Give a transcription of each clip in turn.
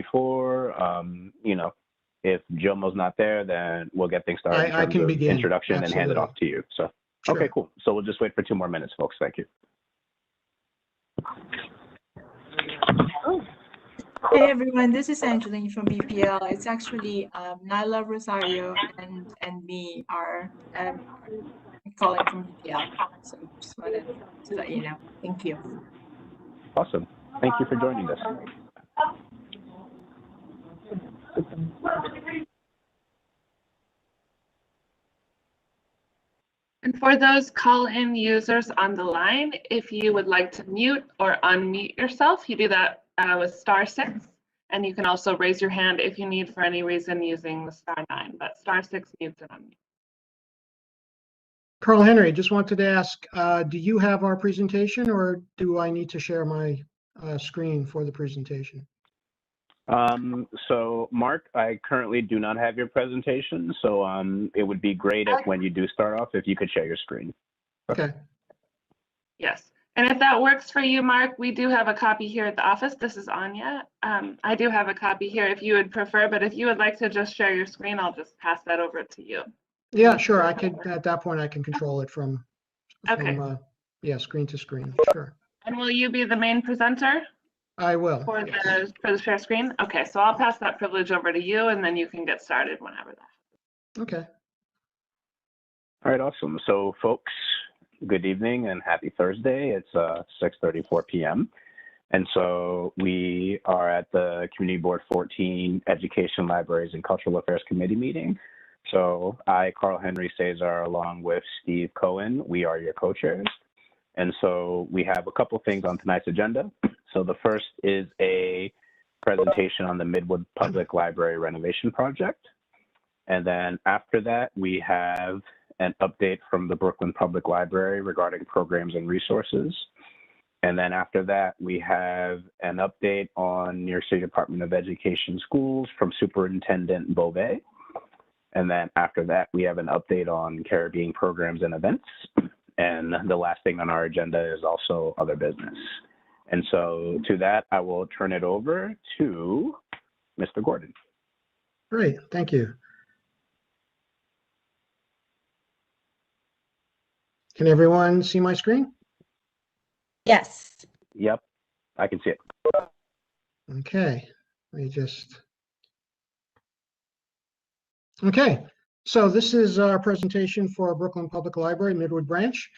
before. You know, if Jomo's not there, then we'll get things started in terms can of begin. introduction and hand it off to you. So, Sure. Okay, cool. So we'll just wait for 2 more minutes, folks. Thank you. Hey everyone, this is Angeline from BPL. It's actually Nyla, Rosario, and me are calling from BPL. So just wanted to let you know. Thank you. Awesome. Thank you for joining us. And for those call-in users on the line, if you would like to mute or unmute yourself, you do that with *6. And you can also raise your hand if you need for any reason using the *9, but *6 mutes and unmute. Carl Henry, just wanted to ask, do you have our presentation or do I need to share my screen for the presentation? So Mark, I currently do not have your presentation, so it would be great if when you do start off, if you could share your screen. Okay. Yes, and if that works for you, Mark, we do have a copy here at the office. This is Anya. I do have a copy here if you would prefer, but if you would like to just share your screen, I'll just pass that over to you. Yeah, sure. I could, at that point, I can control it from yeah, screen to screen. Sure. And will you be the main presenter? I will. For the share screen? Okay, so I'll pass that privilege over to you and then you can get started whenever that. Okay. All right, awesome. So folks, good evening and happy Thursday. It's 6:34 p.m. And so we are at the Community Board 14 Education, Libraries, and Cultural Affairs Committee meeting. So I, Carl Henry Cesar, along with Steve Cohen, we are your co-chairs. And so we have a couple things on tonight's agenda. So the first is a presentation on the Midwood Public Library renovation project. And then after that, we have an update from the Brooklyn Public Library regarding programs and resources. And then after that, we have an update on New York City Department of Education schools from Superintendent Beauvais. And then after that, we have an update on Caribbean programs and events. And the last thing on our agenda is also other business. And so to that, I will turn it over to Mr. Gordon. Great, thank you. Can everyone see my screen? Yes. Yep, I can see it. Okay, let me just. Okay, so this is our presentation for Brooklyn Public Library, Midwood Branch.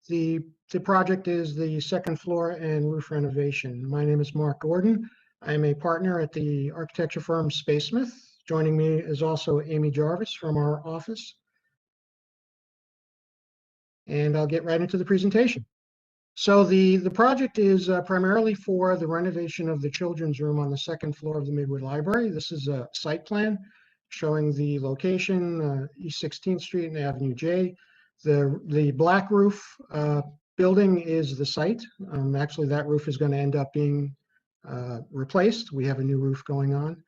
The project is the second floor and roof renovation. My name is Mark Gordon. I'm a partner at the architecture firm Spacesmith. Joining me is also Amy Jarvis from our office. And I'll get right into the presentation. So the project is primarily for the renovation of the children's room on the second floor of the Midwood Library. This is a site plan showing the location, East 16th Street and Avenue J. The black roof building is the site. Actually, that roof is going to end up being replaced. We have a new roof going on.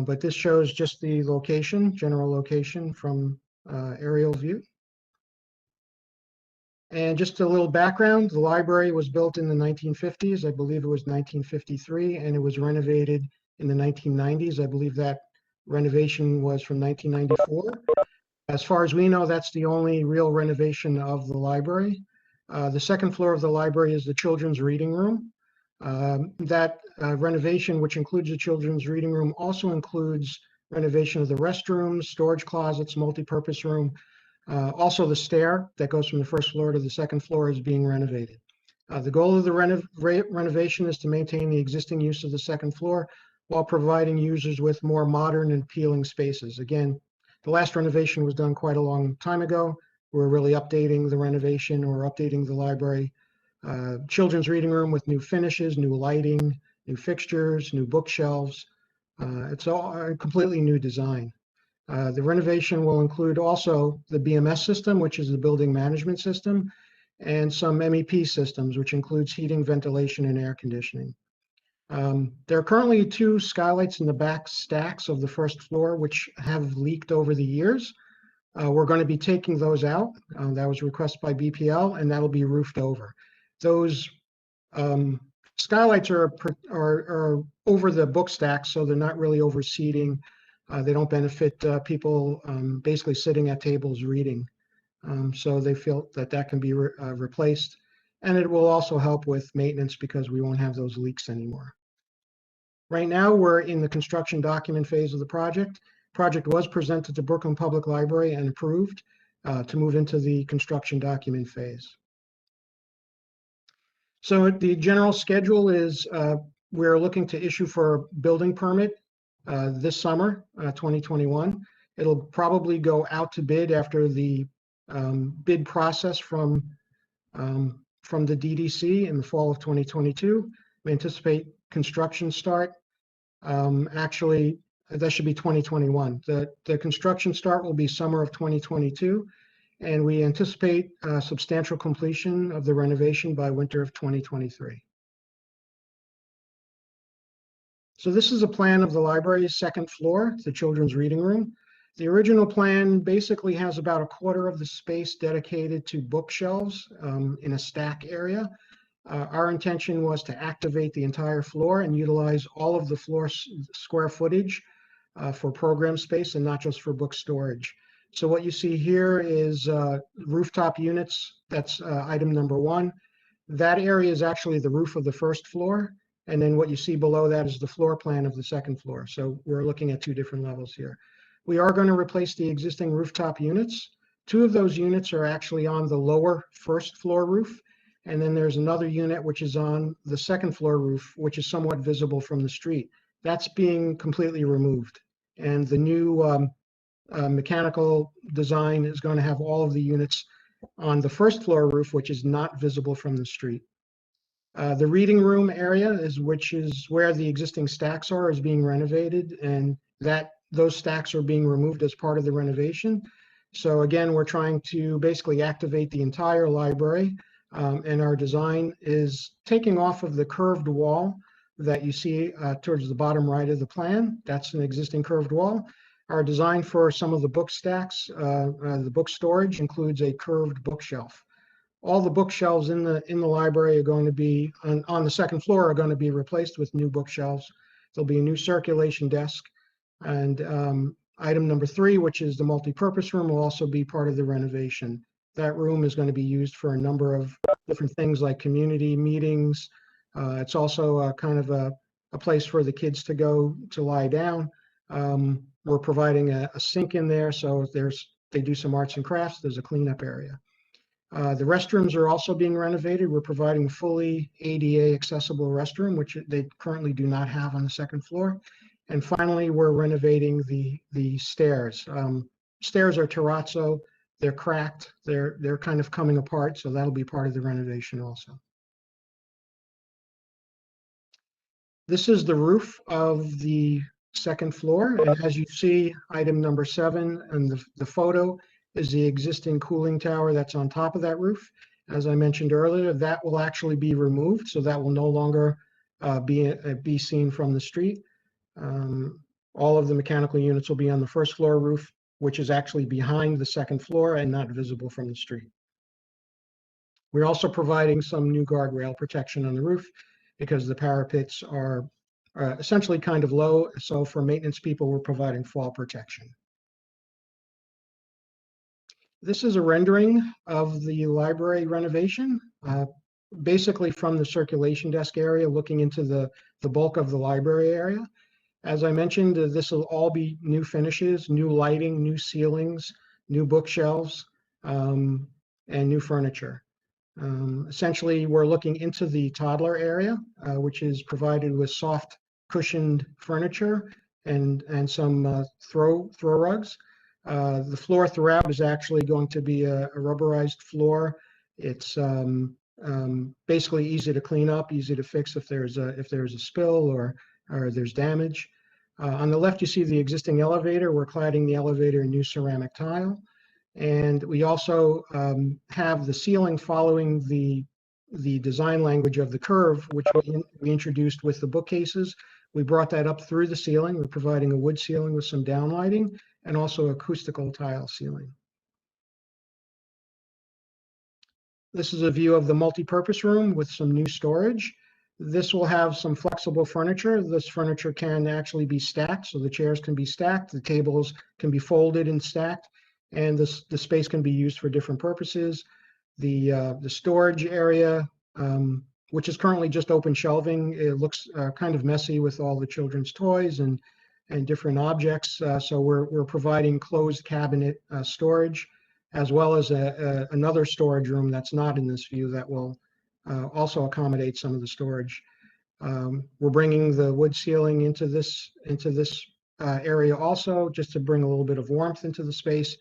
But this shows just the location, general location from aerial view. And just a little background, the library was built in the 1950s. I believe it was 1953, and it was renovated in the 1990s. I believe that renovation was from 1994. As far as we know, that's the only real renovation of the library. The second floor of the library is the children's reading room. That renovation, which includes the children's reading room, also includes renovation of the restrooms, storage closets, multi-purpose room. Also, the stair that goes from the first floor to the second floor is being renovated. The goal of the renovation is to maintain the existing use of the second floor while providing users with more modern and appealing spaces. Again, the last renovation was done quite a long time ago. We're really updating the renovation or updating the library. Children's reading room with new finishes, new lighting, new fixtures, new bookshelves. It's all a completely new design. The renovation will include also the BMS system, which is the building management system, and some MEP systems, which includes heating, ventilation, and air conditioning. There are currently 2 skylights in the back stacks of the first floor, which have leaked over the years. We're going to be taking those out. That was requested by BPL, and that'll be roofed over. Those Skylights are over the book stacks, so they're not really over seating. They don't benefit people basically sitting at tables reading. So they feel that that can be replaced. And it will also help with maintenance because we won't have those leaks anymore. Right now, we're in the construction document phase of the project. Project was presented to Brooklyn Public Library and approved to move into the construction document phase. So the general schedule is we're looking to issue for a building permit this summer, 2021. It'll probably go out to bid after the bid process from the DDC in the fall of 2022. We anticipate construction start. Actually, that should be 2021. The construction start will be summer of 2022, and we anticipate substantial completion of the renovation by winter of 2023. So this is a plan of the library's second floor, the children's reading room. The original plan basically has about a quarter of the space dedicated to bookshelves in a stack area. Our intention was to activate the entire floor and utilize all of the floor square footage for program space and not just for book storage. So what you see here is rooftop units. That's item number 1. That area is actually the roof of the first floor. And then what you see below that is the floor plan of the second floor. So we're looking at 2 different levels here. We are going to replace the existing rooftop units. 2 of those units are actually on the lower first floor roof. And then there's another unit which is on the second floor roof, which is somewhat visible from the street. That's being completely removed. And the new mechanical design is going to have all of the units on the first floor roof, which is not visible from the street. The reading room area, which is where the existing stacks are, is being renovated, and those stacks are being removed as part of the renovation. So again, we're trying to basically activate the entire library, and our design is taking off of the curved wall that you see towards the bottom right of the plan. That's an existing curved wall. Our design for some of the book stacks, the book storage, includes a curved bookshelf. All the bookshelves in the library are going to be on the second floor are going to be replaced with new bookshelves. There'll be a new circulation desk, and item number 3, which is the multi-purpose room, will also be part of the renovation. That room is going to be used for a number of different things like community meetings. It's also kind of a place for the kids to go to lie down. We're providing a sink in there, so they do some arts and crafts. There's a cleanup area. The restrooms are also being renovated. We're providing fully ADA accessible restroom, which they currently do not have on the second floor. And finally, we're renovating the stairs. Stairs are terrazzo. They're cracked. They're kind of coming apart, so that'll be part of the renovation also. This is the roof of the second floor, and as you see, item number 7 and the photo is the existing cooling tower that's on top of that roof. As I mentioned earlier, that will actually be removed, so that will no longer be seen from the street. All of the mechanical units will be on the first floor roof, which is actually behind the second floor and not visible from the street. We're also providing some new guardrail protection on the roof because the parapets are essentially kind of low. So for maintenance people, we're providing fall protection. This is a rendering of the library renovation, basically from the circulation desk area, looking into the bulk of the library area. As I mentioned, this will all be new finishes, new lighting, new ceilings, new bookshelves, and new furniture. Essentially, we're looking into the toddler area, which is provided with soft cushioned furniture and some throw rugs. The floor throughout is actually going to be a rubberized floor. It's basically easy to clean up, easy to fix if there's a spill or there's damage. On the left, you see the existing elevator. We're cladding the elevator in new ceramic tile. And we also have the ceiling following the design language of the curve, which we introduced with the bookcases. We brought that up through the ceiling. We're providing a wood ceiling with some downlighting and also acoustical tile ceiling. This is a view of the multi-purpose room with some new storage. This will have some flexible furniture. This furniture can actually be stacked, so the chairs can be stacked, the tables can be folded and stacked, and the space can be used for different purposes. The storage area, which is currently just open shelving, it looks kind of messy with all the children's toys and different objects. So we're providing closed cabinet storage, as well as another storage room that's not in this view that will also accommodate some of the storage. We're bringing the wood ceiling into this area also, just to bring a little bit of warmth into the space.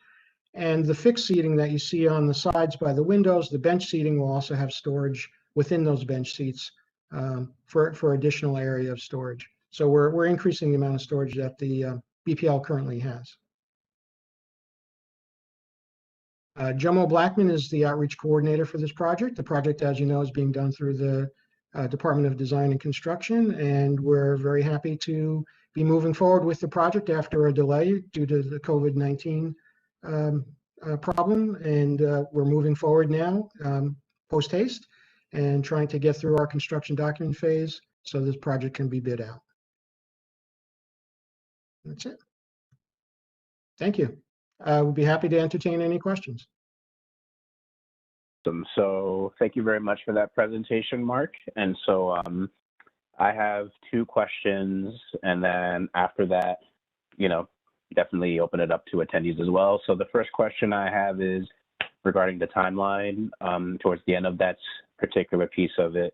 And the fixed seating that you see on the sides by the windows, the bench seating will also have storage within those bench seats for additional area of storage. So we're increasing the amount of storage that the BPL currently has. Jomo Blackman is the outreach coordinator for this project. The project, as you know, is being done through the Department of Design and Construction, and we're very happy to be moving forward with the project after a delay due to the COVID-19 problem. And we're moving forward now post haste and trying to get through our construction document phase so this project can be bid out. That's it. Thank you. We'll be happy to entertain any questions. So thank you very much for that presentation, Mark. And so I have two questions, and then after that, definitely open it up to attendees as well. So the first question I have is regarding the timeline. Towards the end of that particular piece of it,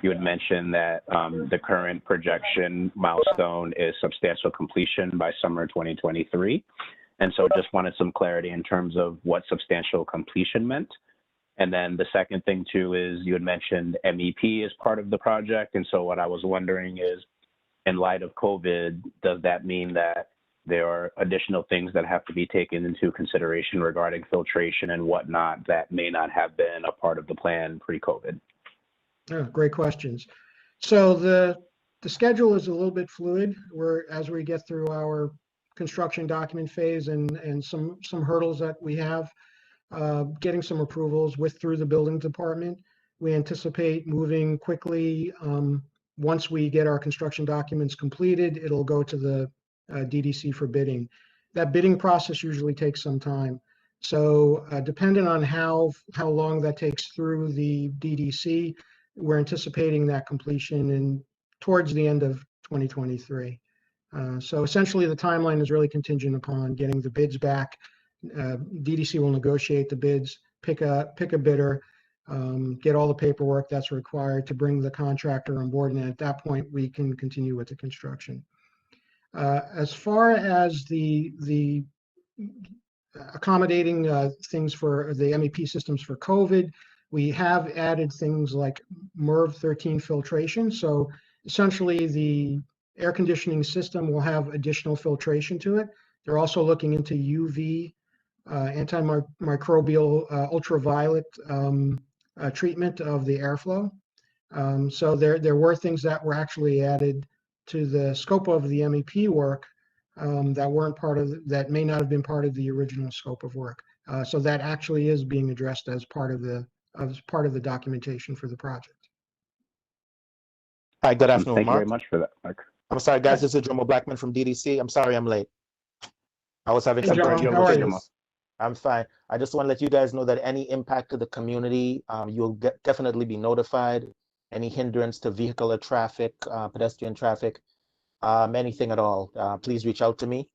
you had mentioned that the current projection milestone is substantial completion by summer 2023. And so just wanted some clarity in terms of what substantial completion meant. And then the second thing too is you had mentioned MEP as part of the project. And so what I was wondering is, in light of COVID, does that mean that there are additional things that have to be taken into consideration regarding filtration and whatnot that may not have been a part of the plan pre-COVID? Oh, great questions. So the schedule is a little bit fluid. As we get through our construction document phase and some hurdles that we have, getting some approvals through the building department. We anticipate moving quickly. Once we get our construction documents completed, it'll go to the DDC for bidding. That bidding process usually takes some time. So depending on how long that takes through the DDC, we're anticipating that completion towards the end of 2023. So essentially the timeline is really contingent upon getting the bids back. DDC will negotiate the bids, pick a bidder, get all the paperwork that's required to bring the contractor on board, and at that point we can continue with the construction. As far as the accommodating things for the MEP systems for COVID, we have added things like MERV 13 filtration. So essentially the air conditioning system will have additional filtration to it. They're also looking into UV antimicrobial ultraviolet treatment of the airflow. So there were things that were actually added to the scope of the MEP work that may not have been part of the original scope of work. So that actually is being addressed as part of the documentation for the project. Hi, good afternoon, Thank you Mark. very much for that, Mark. I'm sorry, guys. This is Jomo Blackman from DDC. I'm sorry I'm late. I was having Hey, some Jomo, technical how are you? issues. I'm fine. I just want to let you guys know that any impact to the community, you'll definitely be notified. Any hindrance to vehicular traffic, pedestrian traffic, anything at all, please reach out to me,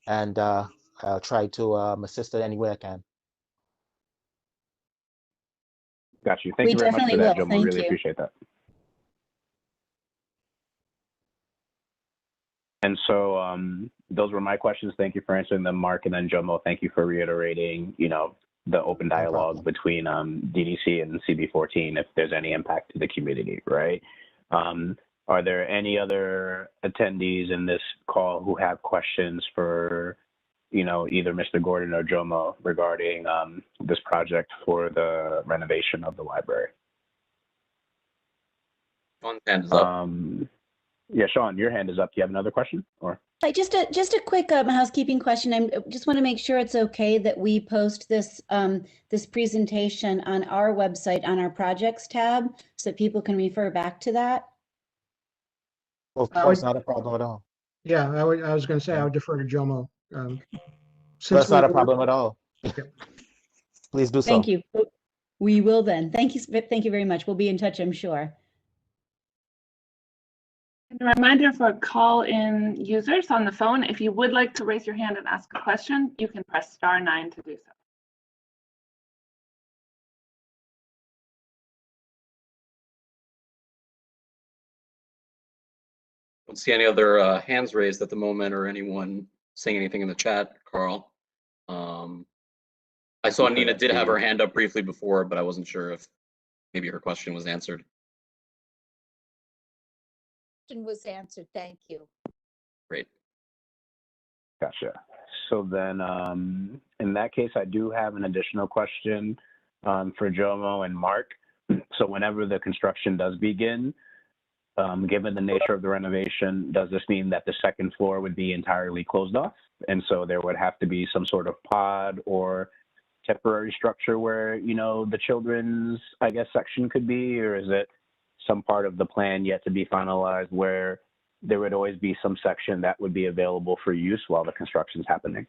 and I'll try to assist in any way I can. Got you. Thank you very much for that, Jomo. Really appreciate that. And so those were my questions. Thank you for answering them, Mark. And then Jomo, thank you for reiterating, the open dialogue between DDC and CB14 if there's any impact to the community, right? Are there any other attendees in this call who have questions for, either Mr. Gordon or Jomo regarding this project for the renovation of the library? Sean's hand is up. Yeah, Sean, your hand is up. Do you have another question? Or just a quick housekeeping question. I just want to make sure it's okay that we post this this presentation on our website on our projects tab so that people can refer back to that. Of I course, would- not a problem at all. Yeah, I was going to say I would defer to Jomo. Since That's not a we- problem at all. Please do so. Thank you. We will then. Thank you very much. We'll be in touch, I'm sure. And a reminder for call-in users on the phone, if you would like to raise your hand and ask a question, you can press *9 to do so. Don't see any other hands raised at the moment or anyone saying anything in the chat, Carl. I saw Nina did have her hand up briefly before, but I wasn't sure if maybe her question was answered. Question was answered. Thank you. Great. Gotcha. So then, in that case, I do have an additional question for Jomo and Mark. So whenever the construction does begin, given the nature of the renovation, does this mean that the second floor would be entirely closed off? And so there would have to be some sort of pod or temporary structure where, you know, the children's, I guess, section could be, or is it some part of the plan yet to be finalized where there would always be some section that would be available for use while the construction's happening?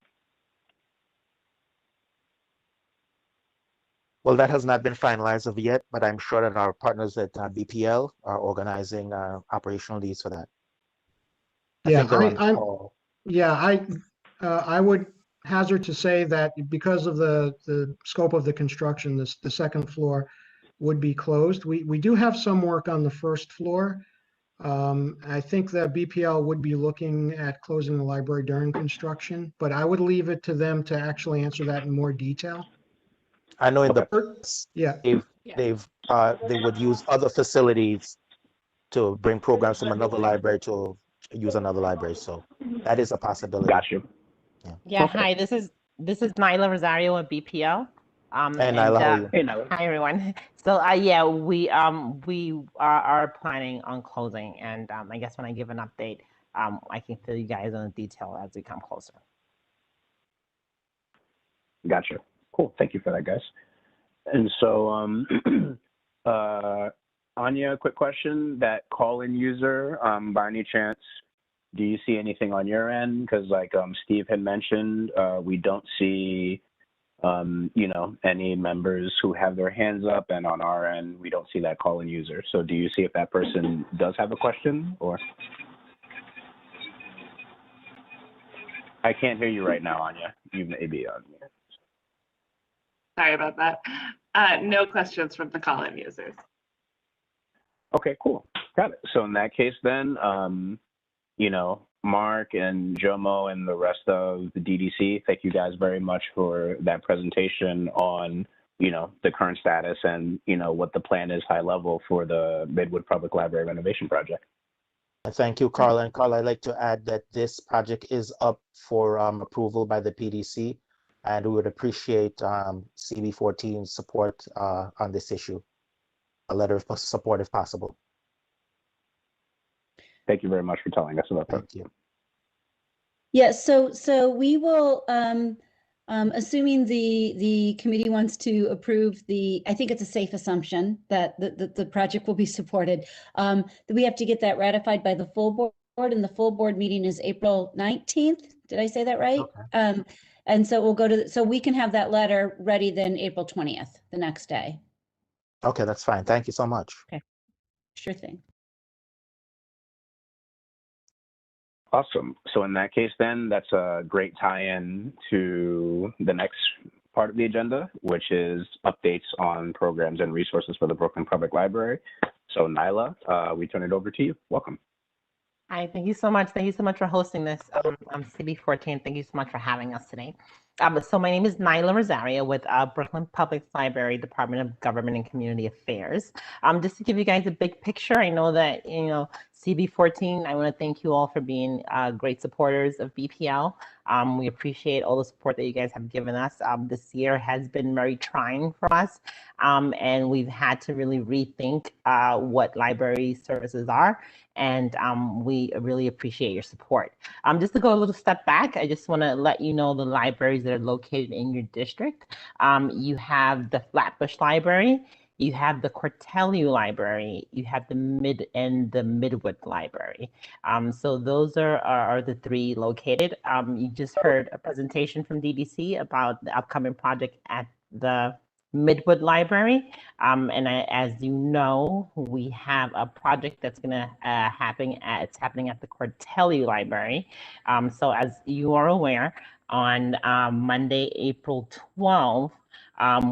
Well, that has not been finalized of yet, but I'm sure that our partners at BPL are organizing operational needs for that. I Yeah, think they're on the call. Yeah, I would hazard to say that because of the scope of the construction, the second floor would be closed. We do have some work on the first floor. I think that BPL would be looking at closing the library during construction, but I would leave it to them to actually answer that in more detail. I know in the Yeah, they would use other facilities to bring programs from another library to use another library. So that is a possibility. Got you. Yeah, Okay. hi, this is Nyla Rosario at BPL. Hey, Nyla, how are you? Hey, Nyla. Hi, everyone. So yeah, we are planning on closing, and I guess when I give an update, I can fill you guys on the detail as we come closer. Gotcha. Cool. Thank you for that, guys. And so, Anya, quick question. That call-in user, by any chance, do you see anything on your end? Because like Steve had mentioned, we don't see, you know, any members who have their hands up, and on our end, we don't see that call-in user. So do you see if that person does have a question, or? I can't hear you right now, Anya. You may be on mute. Sorry about that. No questions from the call-in users. Okay, cool. Got it. So in that case then, you know, Mark and Jomo and the rest of the DDC, thank you guys very much for that presentation on, you know, the current status and, you know, what the plan is high level for the Midwood Public Library renovation project. Thank you, Carl. And Carl, I'd like to add that this project is up for approval by the PDC, and we would appreciate CB14's support on this issue. A letter of support if possible. Thank you very much for telling us about that. Thank you. Yeah, so we will, assuming the committee wants to approve I think it's a safe assumption that the project will be supported. That we have to get that ratified by the full board, and the full board meeting is April 19th. Did I say that right? Okay. And so we'll go so we can have that letter ready then April 20th, the next day. Okay, that's fine. Thank you so much. Okay, sure thing. Awesome. So in that case, then, that's a great tie-in to the next part of the agenda, which is updates on programs and resources for the Brooklyn Public Library. So Nyla, we turn it over to you. Welcome. Hi, thank you so much. Thank you so much for hosting this. I'm CB14. Thank you so much for having us today. So my name is Nyla Rosario with Brooklyn Public Library, Department of Government and Community Affairs. Just to give you guys a big picture, I know that, you know, CB14, I want to thank you all for being great supporters of BPL. We appreciate all the support that you guys have given us. This year has been very trying for us, and we've had to really rethink what library services are, and we really appreciate your support. Just to go a little step back, I just want to let you know the libraries that are located in your district. You have the Flatbush Library, you have the Cortellu Library, you have the Midwood Library. So those are the three located. You just heard a presentation from DBC about the upcoming project at the Midwood Library. As you know, we have a project that's gonna it's happening at the Cortellu Library. So as you are aware, on Monday, April 12th,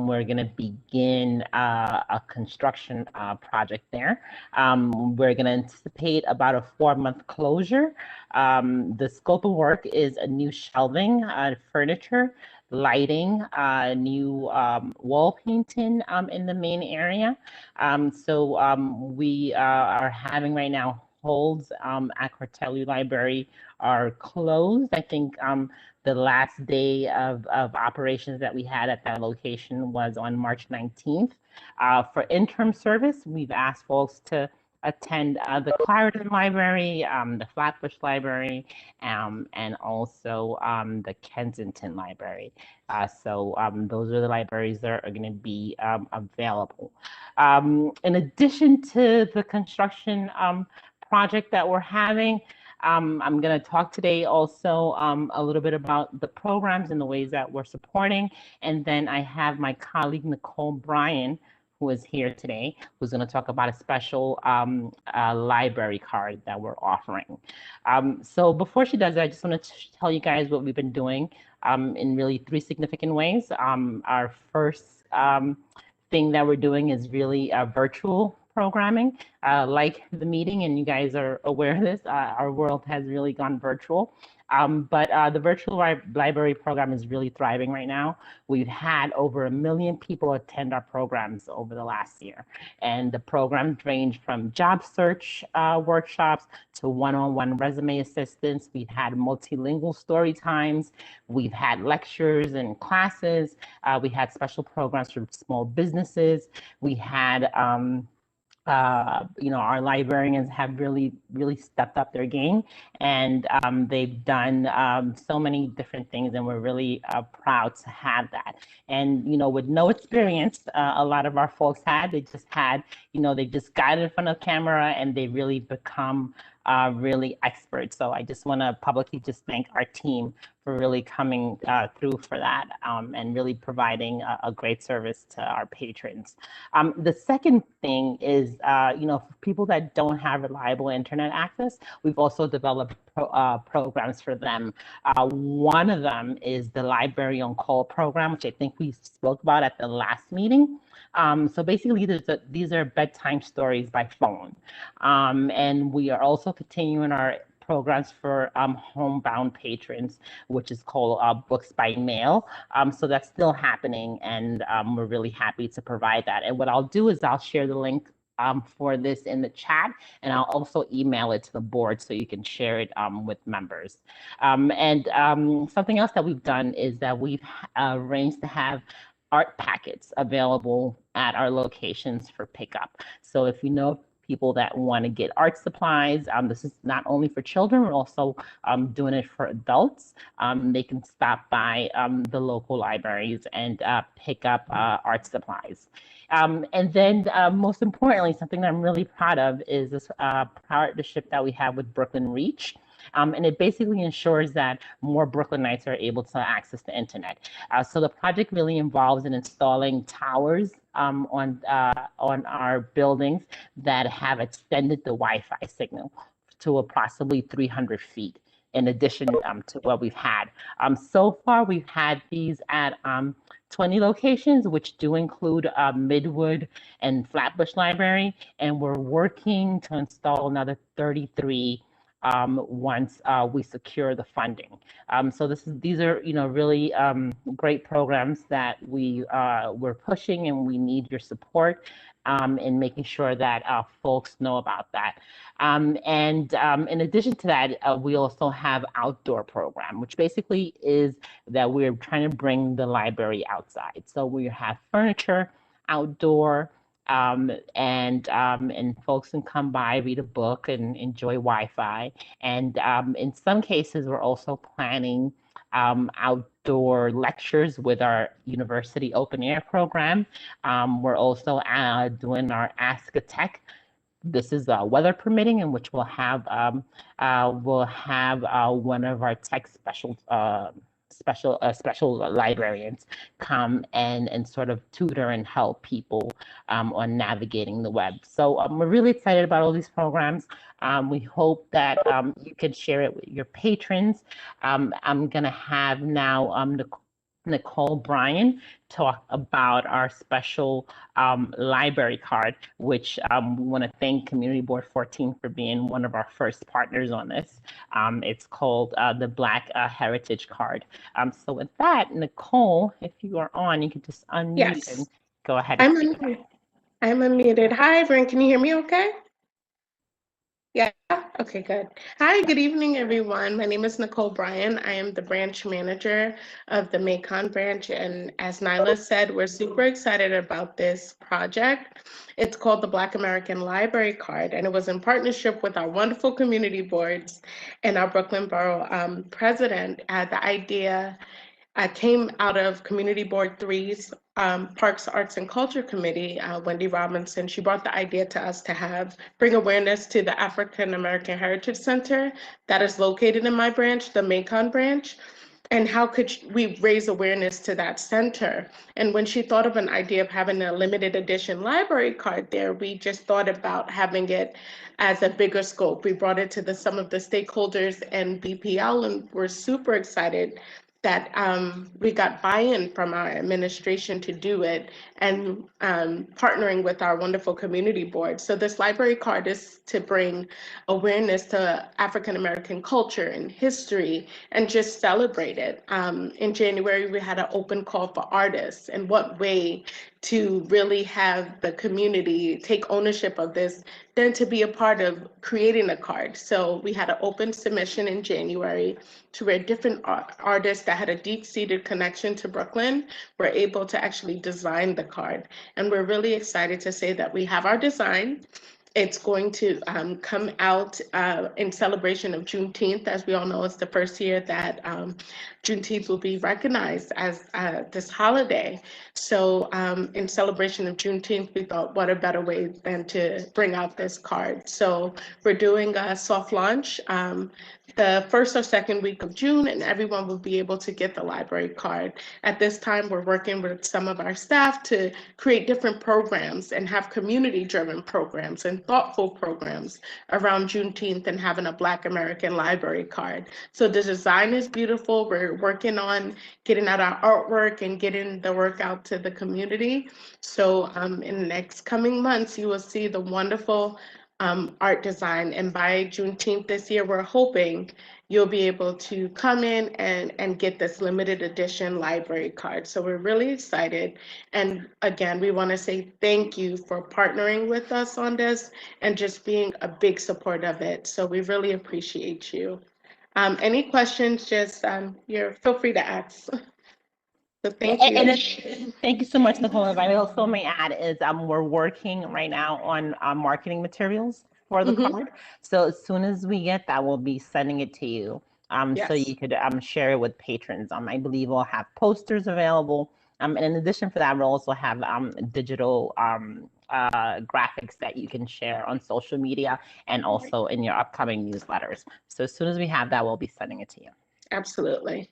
we're going to begin a construction project there. We're going to anticipate about a 4-month closure. The scope of work is a new shelving, furniture, lighting, new wall painting in the main area. We are having right now holds at Cortellu Library are closed. I think the last day of operations that we had at that location was on March 19th. For interim service, we've asked folks to attend the Clarendon Library, the Flatbush Library, and also the Kensington Library. Those are the libraries that are going to be available. In addition to the construction project that we're having, I'm going to talk today also a little bit about the programs and the ways that we're supporting. And then I have my colleague, Nicole Bryan, who is here today, who's going to talk about a special library card that we're offering. So before she does that, I just want to tell you guys what we've been doing in really 3 significant ways. Our first thing that we're doing is really virtual programming, like the meeting, and you guys are aware of this. Our world has really gone virtual. But the virtual library program is really thriving right now. We've had over 1 million people attend our programs over the last year. And the programs range from job search workshops to one-on-one resume assistance. We've had multilingual story times. We've had lectures and classes. We had special programs for small businesses. We had our librarians have really stepped up their game, and they've done so many different things, and we're really proud to have that. And with no experience, a lot of our folks they just got in front of the camera and they really become really expert. So I just want to publicly just thank our team for really coming through for that and really providing a great service to our patrons. The second thing is, for people that don't have reliable internet access, we've also developed programs for them. One of them is the Library on Call program, which I think we spoke about at the last meeting. So basically, these are bedtime stories by phone. And we are also continuing our programs for homebound patrons, which is called Books by Mail. So that's still happening, and we're really happy to provide that. And what I'll do is I'll share the link for this in the chat, and I'll also email it to the board so you can share it with members. Something else that we've done is that we've arranged to have art packets available at our locations for pickup. So if you know people that want to get art supplies, this is not only for children, we're also doing it for adults. They can stop by the local libraries and pick up art supplies. And then most importantly, something that I'm really proud of is this partnership that we have with Brooklyn Reach. And it basically ensures that more Brooklynites are able to access the internet. So the project really involves in installing towers on our buildings that have extended the Wi-Fi signal to approximately 300 feet, in addition to what we've had. So far, we've had these at 20 locations, which do include Midwood and Flatbush Library, and we're working to install another 33 once we secure the funding. So these are really great programs that we're pushing, and we need your support in making sure that folks know about that. In addition to that, we also have outdoor program, which basically is that we're trying to bring the library outside. So we have furniture outdoor, and folks can come by, read a book, and enjoy Wi-Fi. And in some cases, we're also planning outdoor lectures with our university open air program. We're also doing our Ask a Tech. This is weather permitting, in which we'll have one of our tech special librarians come and sort of tutor and help people on navigating the web. So we're really excited about all these programs. We hope that you could share it with your patrons. I'm gonna have now Nicole Bryan talk about our special library card, which we want to thank Community Board 14 for being one of our first partners on this. It's called the Black Heritage Card. So with that, Nicole, if you are on, you can just unmute Yes. and go ahead. I'm unmuted. Hi, everyone. Can you hear me okay? Yeah. Okay, good. Hi, good evening, everyone. My name is Nicole Bryan. I am the branch manager of the Macon branch. And as Nyla said, we're super excited about this project. It's called the Black American Library Card, and it was in partnership with our wonderful community boards and our Brooklyn Borough president. The idea came out of Community Board 3's Parks, Arts, and Culture Committee, Wendy Robinson. She brought the idea to us to bring awareness to the African American Heritage Center that is located in my branch, the Macon branch, and how could we raise awareness to that center. And when she thought of an idea of having a limited edition library card there, we just thought about having it as a bigger scope. We brought it to some of the stakeholders and BPL, and we're super excited that we got buy-in from our administration to do it, and partnering with our wonderful community board. So this library card is to bring awareness to African American culture and history and just celebrate it. In January, we had an open call for artists, and what way to really have the community take ownership of this than to be a part of creating a card. So we had an open submission in January to where different artists that had a deep-seated connection to Brooklyn were able to actually design the card. And we're really excited to say that we have our design. It's going to come out in celebration of Juneteenth. As we all know, it's the first year that Juneteenth will be recognized as this holiday. So in celebration of Juneteenth, we thought, what a better way than to bring out this card. So we're doing a soft launch the first or second week of June, and everyone will be able to get the library card. At this time, we're working with some of our staff to create different programs and have community-driven programs and thoughtful programs around Juneteenth and having a Black American library card. So the design is beautiful. We're working on getting out our artwork and getting the work out to the community. So in the next coming months, you will see the wonderful art design. And by Juneteenth this year, we're hoping you'll be able to come in and get this limited edition library card. So we're really excited. And again, we want to say thank you for partnering with us on this and just being a big support of it. So we really appreciate you. Any questions, just feel free to ask. So thank you. And thank you so much, Nicole. If I also may add is we're working right now on marketing materials for the card. So as soon as we get that, we'll be sending it to you. So you could share it with patrons. I believe we'll have posters available. And in addition for that, we'll also have digital graphics that you can share on social media and also in your upcoming newsletters. So as soon as we have that, we'll be sending it to you. Absolutely.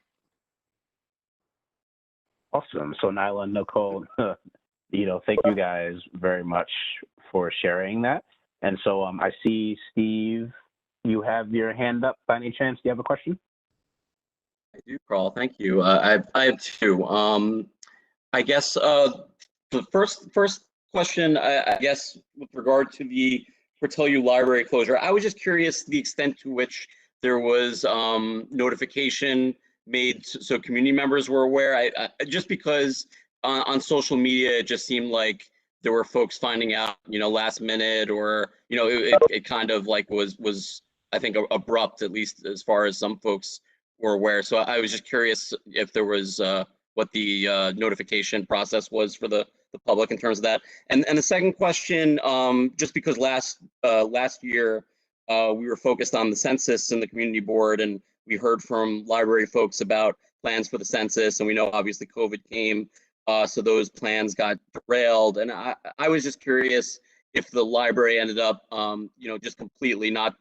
Awesome. So Nyla and Nicole, thank you guys very much for sharing that. And so I see Steve, you have your hand up by any chance? Do you have a question? I do, Carl. Thank you. I have two. I guess the first question, I guess, with regard to the Portillo Library closure, I was just curious the extent to which there was notification made so community members were aware. I just because on social media it just seemed like there were folks finding out, last minute, or it kind of like was I think abrupt, at least as far as some folks were aware. So I was just curious if there was what the notification process was for the public in terms of that. And the second question, just because last year we were focused on the census and the community board, and we heard from library folks about plans for the census, and we know obviously COVID came, so those plans got derailed. And I was just curious if the library ended up, just completely not,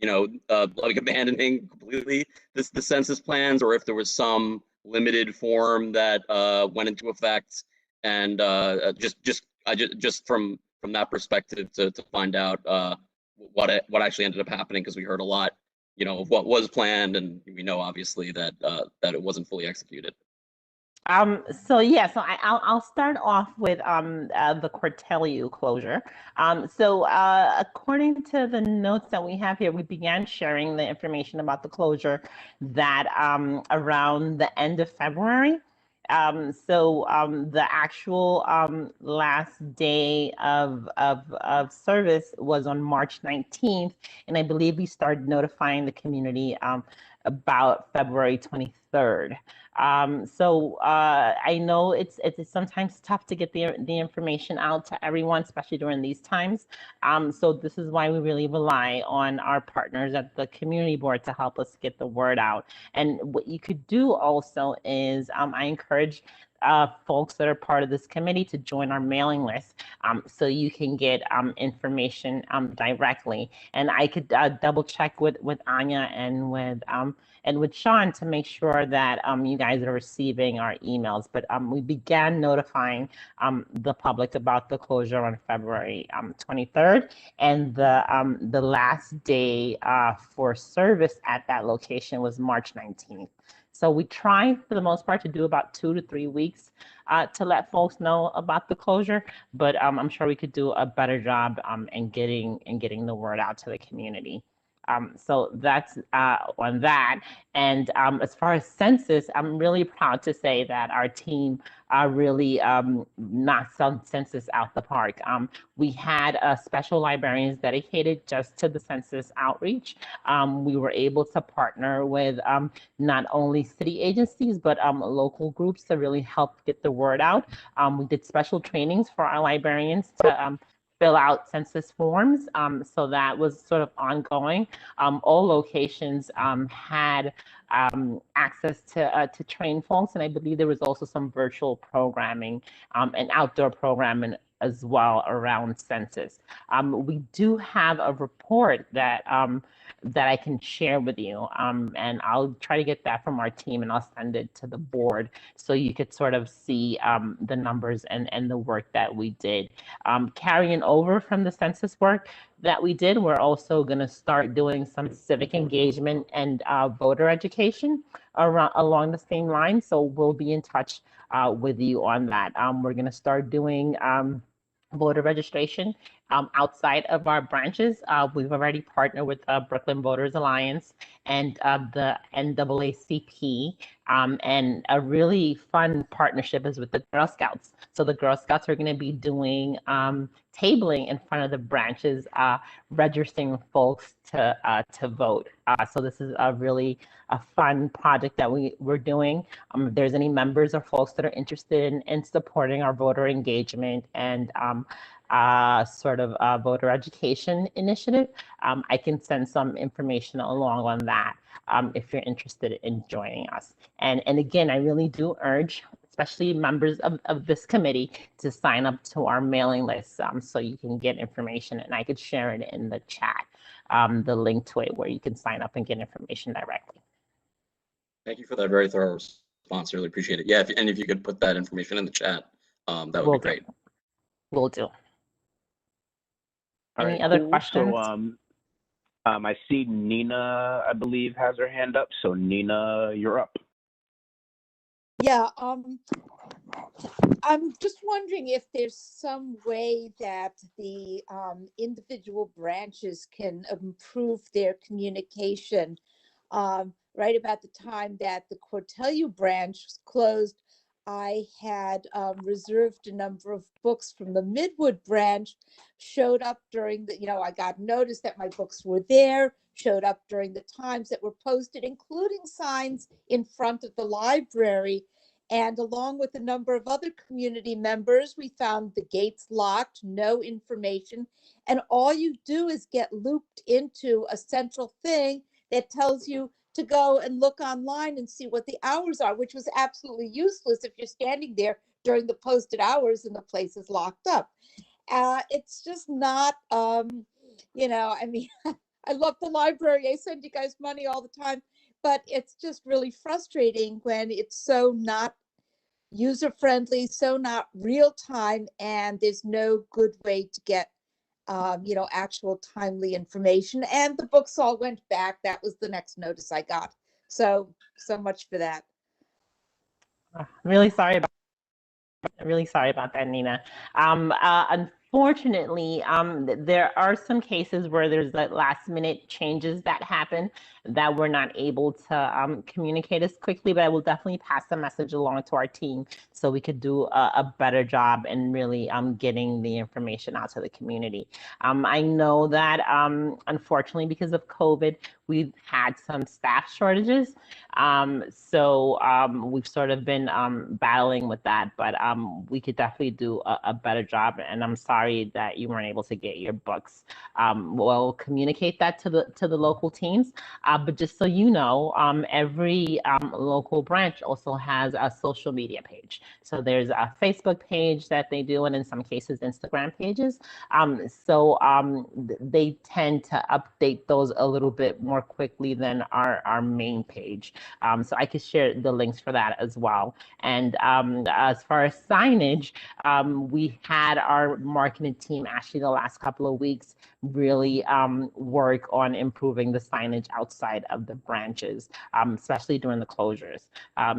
like abandoning completely the census plans, or if there was some limited form that went into effect, and just from that perspective to find out what actually ended up happening, because we heard a lot, of what was planned, and we know obviously that that it wasn't fully executed. I'll start off with the Cortelyou closure. According to the notes that we have here, we began sharing the information about the closure that around the end of February. The actual last day of service was on March 19th, and I believe we started notifying the community about February 23rd. I know it's sometimes tough to get the information out to everyone, especially during these times. So this is why we really rely on our partners at the community board to help us get the word out. And what you could do also is I encourage folks that are part of this committee to join our mailing list, so you can get information directly. And I could double check with Anya and with Sean to make sure that you guys are receiving our emails. But we began notifying the public about the closure on February 23rd, and the last day for service at that location was March 19th. So we try, for the most part, to do about 2 to 3 weeks to let folks know about the closure. But I'm sure we could do a better job in getting the word out to the community. So that's on that. And as far as census, I'm really proud to say that our team really knocked some census out the park. We had special librarians dedicated just to the census outreach. We were able to partner with not only city agencies, but local groups to really help get the word out. We did special trainings for our librarians to fill out census forms. So that was sort of ongoing. All locations had access to train folks, and I believe there was also some virtual programming and outdoor programming as well around census. We do have a report that that I can share with you, and I'll try to get that from our team, and I'll send it to the board so you could sort of see the numbers and the work that we did. Carrying over from the census work that we did, we're also going to start doing some civic engagement and voter education along the same line. So we'll be in touch with you on that. We're going to start doing voter registration outside of our branches. We've already partnered with Brooklyn Voters Alliance and the NAACP. And a really fun partnership is with the Girl Scouts. So the Girl Scouts are going to be doing tabling in front of the branches, registering folks to vote. So this is a really fun project that we're doing. If there's any members or folks that are interested in supporting our voter engagement and voter education initiative, I can send some information along on that if you're interested in joining us. And again, I really do urge, especially members of this committee, to sign up to our mailing list so you can get information, and I could share it in the chat, the link to it where you can sign up and get information directly. Thank you for that very thorough response. I really appreciate it. Yeah, if you could put that information in the chat, that would be great. Will do. Any right, other cool. questions? So I see Nina, I believe, has her hand up. So Nina, you're up. Yeah, I'm just wondering if there's some way that the individual branches can improve their communication. Right about the time that the Cortelyou branch was closed, I had reserved a number of books from the Midwood branch, showed up during the, I got notice that my books were there, showed up during the times that were posted, including signs in front of the library. And along with a number of other community members, we found the gates locked, no information. And all you do is get looped into a central thing that tells you to go and look online and see what the hours are, which was absolutely useless if you're standing there during the posted hours and the place is locked up. It's just not, you know, I mean, I love the library. I send you guys money all the time, but it's just really frustrating when it's so not user-friendly, so not real time, and there's no good way to get you know, actual timely information. And the books all went back. That was the next notice I got. So much for that. Really sorry about that, Nina. Unfortunately, there are some cases where there's like last minute changes that happen that we're not able to communicate as quickly, but I will definitely pass the message along to our team so we could do a better job in really getting the information out to the community. I know that unfortunately, because of COVID, we've had some staff shortages. We've sort of been battling with that, but we could definitely do a better job. And I'm sorry that you weren't able to get your books. We'll communicate that to the local teams. But just so you know, every local branch also has a social media page. So there's a Facebook page that they do, and in some cases, Instagram pages. They tend to update those a little bit more quickly than our main page. So I could share the links for that as well. And as far as signage, we had our marketing team actually the last couple of weeks really work on improving the signage outside of the branches, especially during the closures.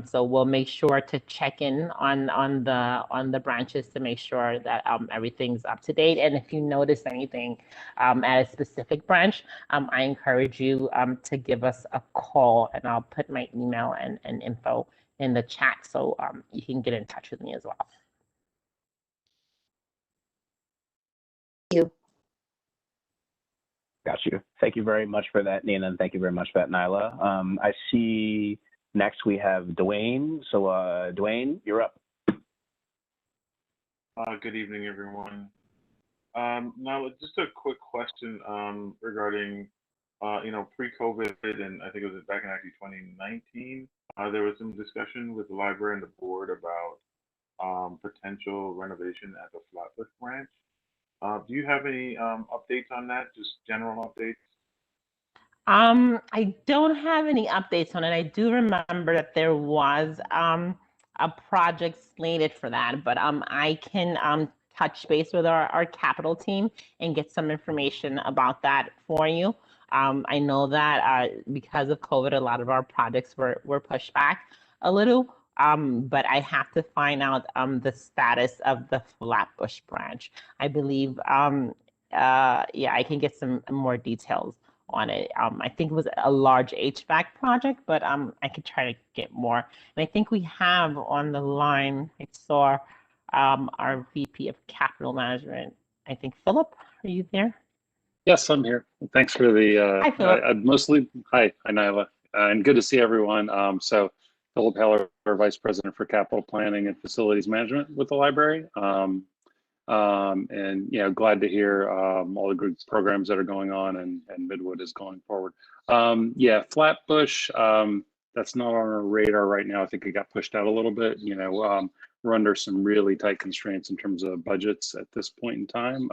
So we'll make sure to check in on the branches to make sure that everything's up to date. And if you notice anything at a specific branch, I encourage you to give us a call, and I'll put my email and info in the chat so you can get in touch with me as well. Thank you. Got you. Thank you very much for that, Nina, and thank you very much for that, Nyla. I see next we have Dwayne. So Dwayne, you're up. Good evening, everyone. Now, just a quick question regarding, pre-COVID, and I think it was back in actually 2019, there was some discussion with the library and the board about potential renovation at the Flatbush Branch. Do you have any updates on that? Just general updates? I don't have any updates on it. I do remember that there was a project slated for that, but I can touch base with our capital team and get some information about that for you. I know that because of COVID, a lot of our projects were pushed back a little, but I have to find out the status of the Flatbush branch. I believe, yeah, I can get some more details on it. I think it was a large HVAC project, but I could try to get more. And I think we have on the line, I saw our VP of Capital Management. I think Philip, are you there? Yes, I'm here. Thanks for the. Hi, Philip. Hi, Nyla, and good to see everyone. So Philip Heller, our Vice President for Capital Planning and Facilities Management with the library. And glad to hear all the good programs that are going on and Midwood is going forward. Yeah, Flatbush, that's not on our radar right now. I think it got pushed out a little bit. We're under some really tight constraints in terms of budgets at this point in time.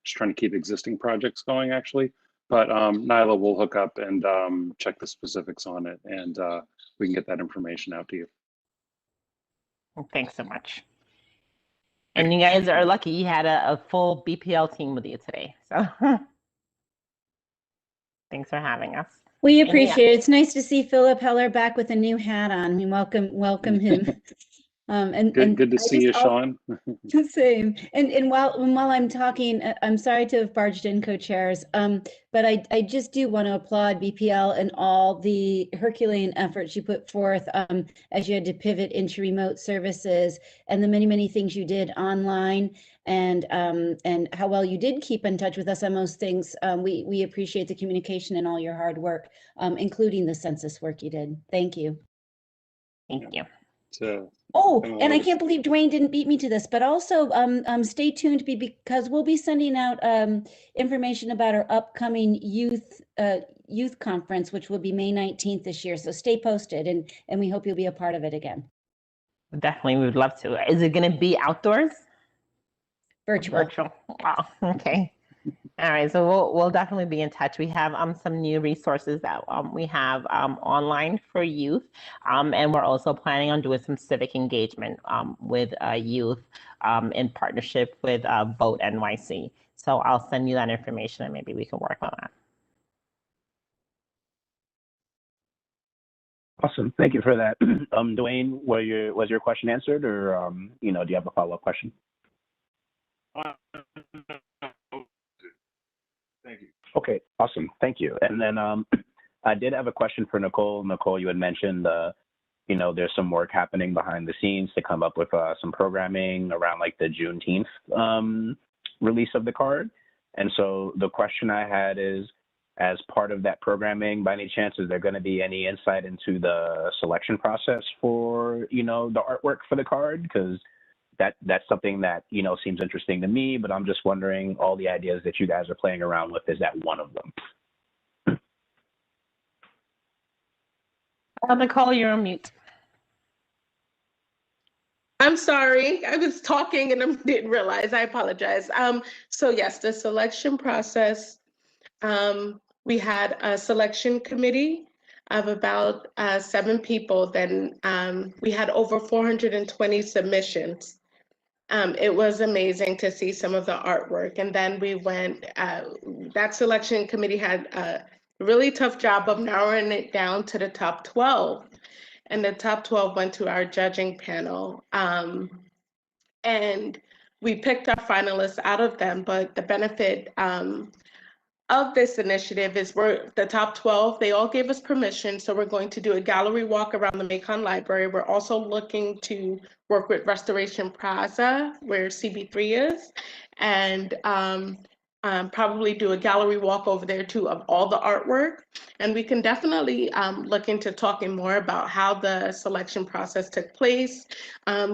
Just trying to keep existing projects going, actually. But Nyla will hook up and check the specifics on it, and we can get that information out to you. Thanks so much. And you guys are lucky you had a full BPL team with you today. So thanks for having us. We appreciate it. It's nice to see Philip Heller back with a new hat on. We welcome him. Good to see you, Sean. Same. And while I'm talking, I'm sorry to have barged in, co-chairs, but I just do want to applaud BPL and all the Herculean efforts you put forth as you had to pivot into remote services, and the many things you did online, and how well you did keep in touch with us on most things. We appreciate the communication and all your hard work, including the census work you did. Thank you. Thank you. And I can't believe Dwayne didn't beat me to this, but also stay tuned because we'll be sending out information about our upcoming youth Youth Conference, which will be May 19th this year. So stay posted, and we hope you'll be a part of it again. Definitely, we would love to. Is it going to be outdoors? Virtual. Virtual. Wow. Okay. All right. So we'll definitely be in touch. We have some new resources that we have online for youth, and we're also planning on doing some civic engagement with youth in partnership with Vote NYC. So I'll send you that information, and maybe we can work on that. Awesome. Thank you for that. Dwayne, was your question answered, or do you have a follow-up question? Thank you. Okay, awesome. Thank you. And then I did have a question for Nicole. Nicole, you had mentioned, there's some work happening behind the scenes to come up with some programming around like the Juneteenth release of the card. And so the question I had is, as part of that programming, by any chance, is there going to be any insight into the selection process for, the artwork for the card? Because that's something that, seems interesting to me, but I'm just wondering, all the ideas that you guys are playing around with, is that one of them? Nicole, you're on mute. I'm sorry, I was talking and I didn't realize, I apologize. So yes, the selection process, we had a selection committee of about 7 people. Then we had over 420 submissions. It was amazing to see some of the artwork. And then we went, that selection committee had a really tough job of narrowing it down to the top 12. And the top 12 went to our judging panel. And we picked our finalists out of them, but the benefit of this initiative is the top 12, they all gave us permission. So we're going to do a gallery walk around the Macon Library. We're also looking to work with Restoration Plaza, where CB3 is, and probably do a gallery walk over there too of all the artwork. And we can definitely look into talking more about how the selection process took place.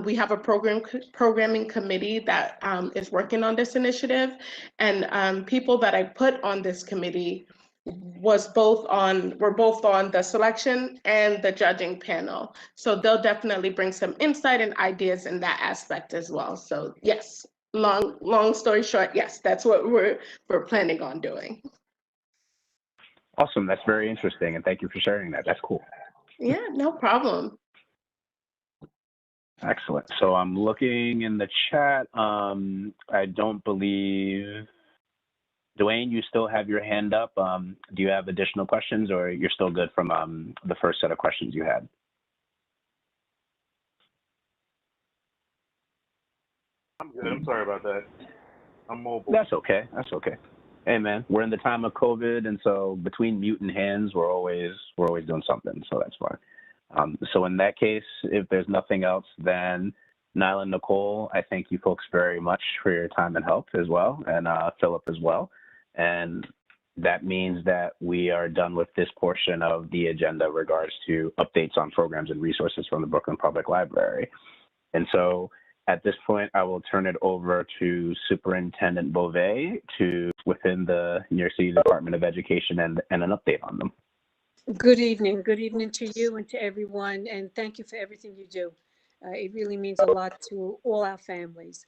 We have a programming committee that is working on this initiative, and people that I put on this committee were both on the selection and the judging panel. So they'll definitely bring some insight and ideas in that aspect as well. So yes, long story short, yes, that's what we're planning on doing. Awesome. That's very interesting. And thank you for sharing that. That's cool. Yeah, no problem. Excellent. So I'm looking in the chat. I don't believe, Dwayne, you still have your hand up. Do you have additional questions, or you're still good from the first set of questions you had? I'm good. I'm sorry about that. I'm mobile. That's okay. That's okay. Hey man, we're in the time of COVID, and so between mute and hands, we're always doing something. So that's fine. So in that case, if there's nothing else, then Nyla and Nicole, I thank you folks very much for your time and help as well, and Philip as well. And that means that we are done with this portion of the agenda in regards to updates on programs and resources from the Brooklyn Public Library. And so at this point, I will turn it over to Superintendent Beauvais within the New York City Department of Education and an update on them. Good evening. Good evening to you and to everyone, and thank you for everything you do. It really means a lot to all our families.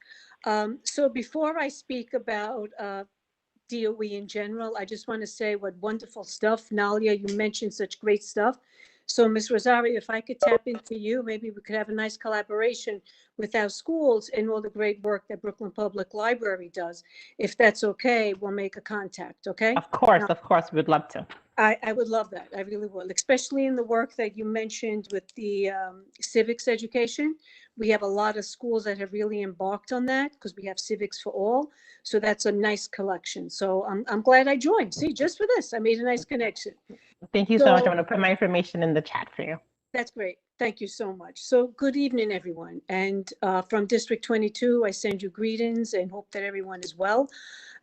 So before I speak about DOE in general, I just want to say what wonderful stuff. Nalia, you mentioned such great stuff. So Ms. Rosario, if I could tap into you, maybe we could have a nice collaboration with our schools and all the great work that Brooklyn Public Library does. If that's okay, we'll make a contact, okay? Of course, we'd love to. I would love that. I really would, especially in the work that you mentioned with the civics education. We have a lot of schools that have really embarked on that because we have civics for all. So that's a nice collection. So I'm glad I joined. See, just for this, I made a nice connection. Thank you so much. I'm going to put my information in the chat for you. That's great. Thank you so much. So good evening, everyone. And from District 22, I send you greetings and hope that everyone is well.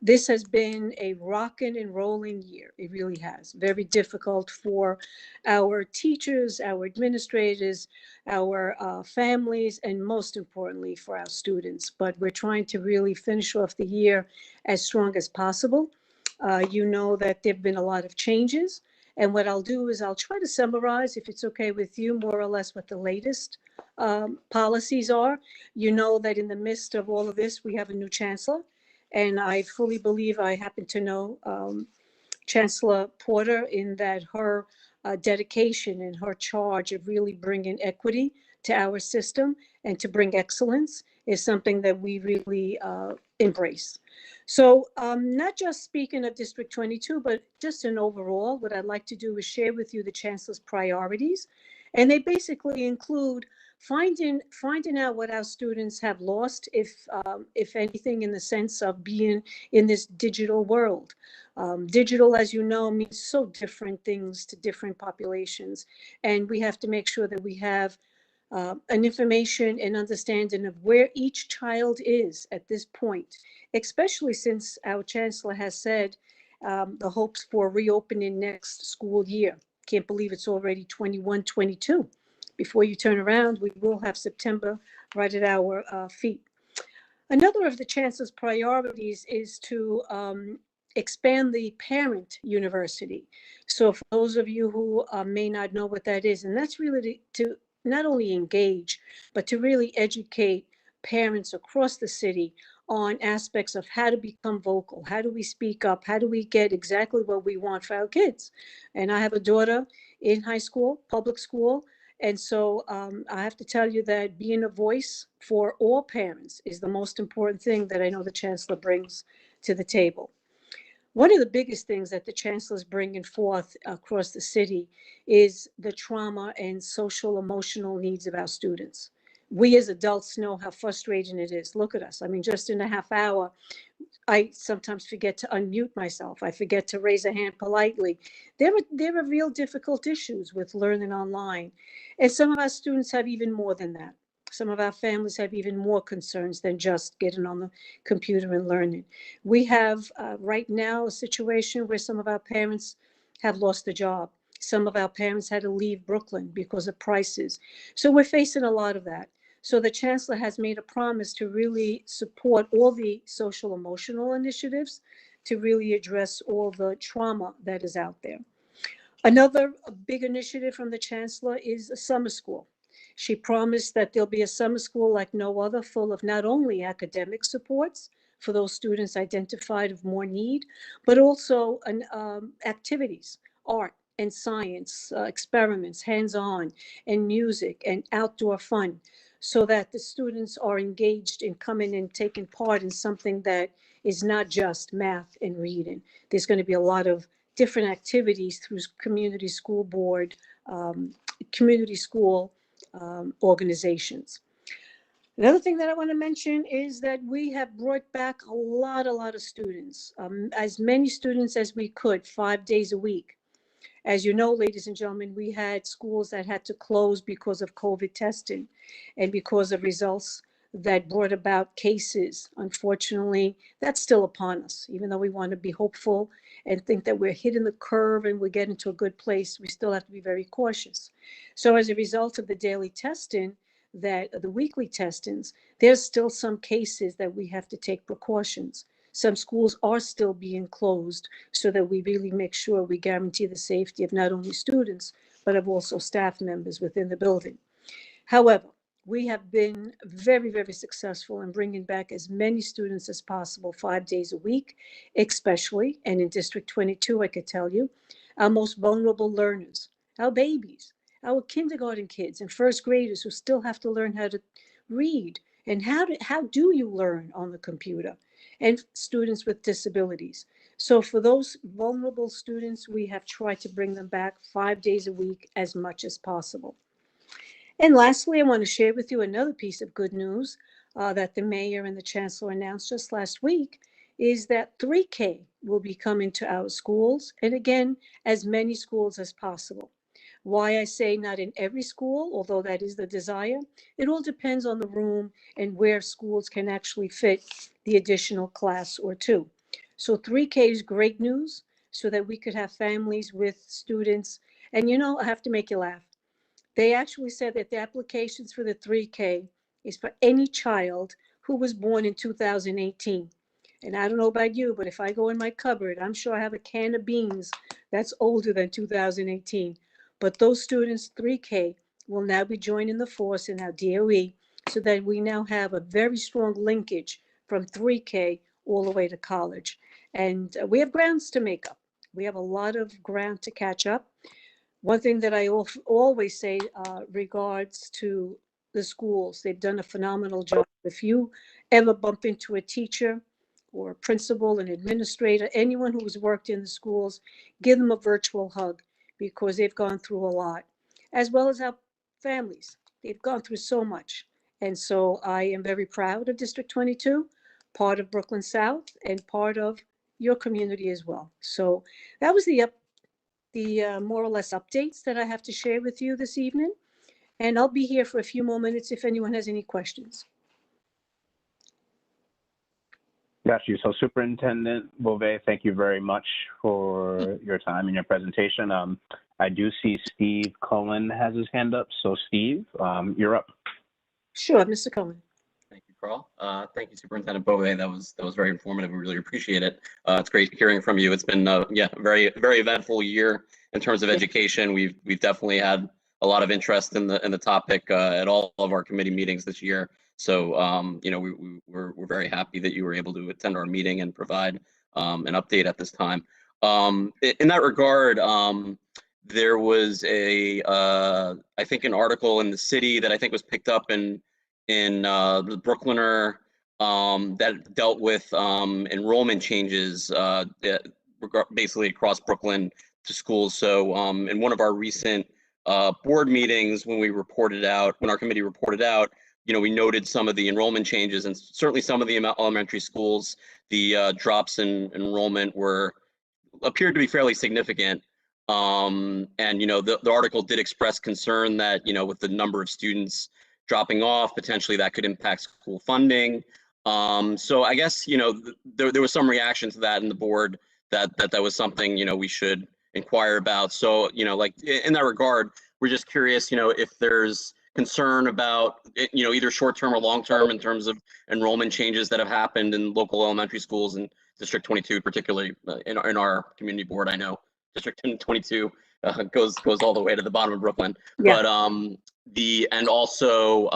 This has been a rocking and rolling year. It really has. Very difficult for our teachers, our administrators, our families, and most importantly for our students. But we're trying to really finish off the year as strong as possible. You know that there have been a lot of changes. And what I'll do is I'll try to summarize, if it's okay with you, more or less what the latest policies are. You know that in the midst of all of this, we have a new chancellor. And I fully believe, I happen to know Chancellor Porter, in that her dedication and her charge of really bringing equity to our system and to bring excellence is something that we really embrace. So not just speaking of District 22, but just in overall, what I'd like to do is share with you the Chancellor's priorities. And they basically include finding out what our students have lost, if anything, in the sense of being in this digital world. Digital, as you know, means so different things to different populations. And we have to make sure that we have an information and understanding of where each child is at this point, especially since our chancellor has said the hopes for reopening next school year. Can't believe it's already 21-22. Before you turn around, we will have September right at our feet. Another of the chancellor's priorities is to expand the parent university. So for those of you who may not know what that is, and that's really to not only engage, but to really educate parents across the city on aspects of how to become vocal, how do we speak up, how do we get exactly what we want for our kids. And I have a daughter in high school, public school, and so I have to tell you that being a voice for all parents is the most important thing that I know the chancellor brings to the table. One of the biggest things that the chancellor is bringing forth across the city is the trauma and social emotional needs of our students. We as adults know how frustrating it is. Look at us. I mean, just in a half hour, I sometimes forget to unmute myself. I forget to raise a hand politely. There are real difficult issues with learning online. And some of our students have even more than that. Some of our families have even more concerns than just getting on the computer and learning. We have right now a situation where some of our parents have lost a job. Some of our parents had to leave Brooklyn because of prices. So we're facing a lot of that. So the chancellor has made a promise to really support all the social emotional initiatives to really address all the trauma that is out there. Another big initiative from the chancellor is a summer school. She promised that there'll be a summer school like no other, full of not only academic supports for those students identified of more need, but also activities, art and science, experiments, hands-on, and music and outdoor fun, so that the students are engaged in coming and taking part in something that is not just math and reading. There's going to be a lot of different activities through community school board, community school organizations. Another thing that I want to mention is that we have brought back a lot of students, as many students as we could, 5 days a week. As you know, ladies and gentlemen, we had schools that had to close because of COVID testing and because of results that brought about cases. Unfortunately, that's still upon us. Even though we want to be hopeful and think that we're hitting the curve and we're getting to a good place, we still have to be very cautious. So as a result of the daily testing, the weekly testings, there's still some cases that we have to take precautions. Some schools are still being closed so that we really make sure we guarantee the safety of not only students, but of also staff members within the building. However, we have been very successful in bringing back as many students as possible 5 days a week, especially, and in District 22, I could tell you, our most vulnerable learners, our babies, our kindergarten kids and first graders who still have to learn how to read. And how do you learn on the computer? And students with disabilities. So for those vulnerable students, we have tried to bring them back 5 days a week as much as possible. And lastly, I want to share with you another piece of good news that the mayor and the chancellor announced just last week, is that 3K will be coming to our schools, and again, as many schools as possible. Why I say not in every school, although that is the desire, it all depends on the room and where schools can actually fit the additional class or two. So 3K is great news, so that we could have families with students. And you know, I have to make you laugh. They actually said that the applications for the 3K is for any child who was born in 2018. And I don't know about you, but if I go in my cupboard, I'm sure I have a can of beans that's older than 2018. But those students, 3K, will now be joining the force in our DOE so that we now have a very strong linkage from 3K all the way to college. And we have grounds to make up. We have a lot of ground to catch up. One thing that I always say regards to the schools, they've done a phenomenal job. If you ever bump into a teacher or a principal, an administrator, anyone who has worked in the schools, give them a virtual hug because they've gone through a lot, as well as our families. They've gone through so much. And so I am very proud of District 22, part of Brooklyn South, and part of your community as well. So that was the more or less updates that I have to share with you this evening. And I'll be here for a few more minutes if anyone has any questions. Got you. So Superintendent Beauvais, thank you very much for your time and your presentation. I do see Steve Cohen has his hand up. So Steve, you're up. Sure, Mr. Cohen. Thank you, Carl. Thank you, Superintendent Beauvais. That was very informative. We really appreciate it. It's great hearing from you. It's been yeah, a very eventful year in terms of education. We've definitely had a lot of interest in the topic at all of our committee meetings this year. So you know, we're very happy that you were able to attend our meeting and provide an update at this time. In that regard, there was I think an article in the city that I think was picked up in the Brooklyner that dealt with enrollment changes basically across Brooklyn to schools. So in one of our recent board meetings, when our committee reported out, you know, we noted some of the enrollment changes, and certainly some of the elementary schools, the drops in enrollment appeared to be fairly significant. And you know, the article did express concern that, you know, with the number of students dropping off, potentially that could impact school funding. So I guess, you know, there was some reaction to that in the board that was something, you know, we should inquire about. So, you know, like in that regard, we're just curious, you know, if there's concern about, you know, either short-term or long-term in terms of enrollment changes that have happened in local elementary schools in District 22, particularly in our community board. I know District 22 goes all the way to the bottom of Brooklyn. Yeah. But and also,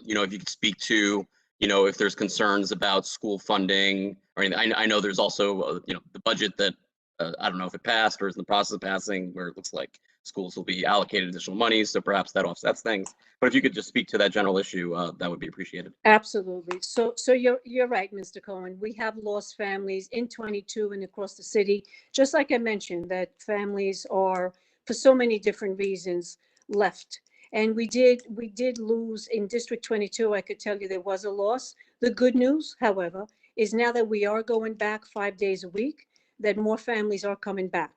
you know, if you could speak to, you know, if there's concerns about school funding, or anything. I know there's also, you know, the budget that I don't know if it passed or is in the process of passing, where it looks like schools will be allocated additional money, so perhaps that offsets things. But if you could just speak to that general issue, that would be appreciated. Absolutely. So you're right, Mr. Cohen. We have lost families in 22 and across the city. Just like I mentioned, that families are, for so many different reasons, left. And we did lose in District 22. I could tell you there was a loss. The good news, however, is now that we are going back 5 days a week, that more families are coming back.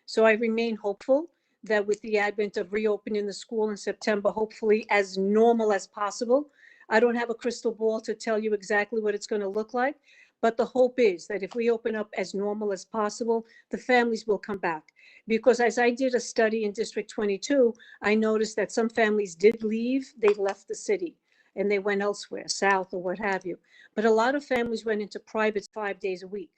So I remain hopeful that with the advent of reopening the school in September, hopefully as normal as possible. I don't have a crystal ball to tell you exactly what it's going to look like, but the hope is that if we open up as normal as possible, the families will come back. Because as I did a study in District 22, I noticed that some families did leave, they left the city and they went elsewhere, south or what have you. But a lot of families went into private 5 days a week.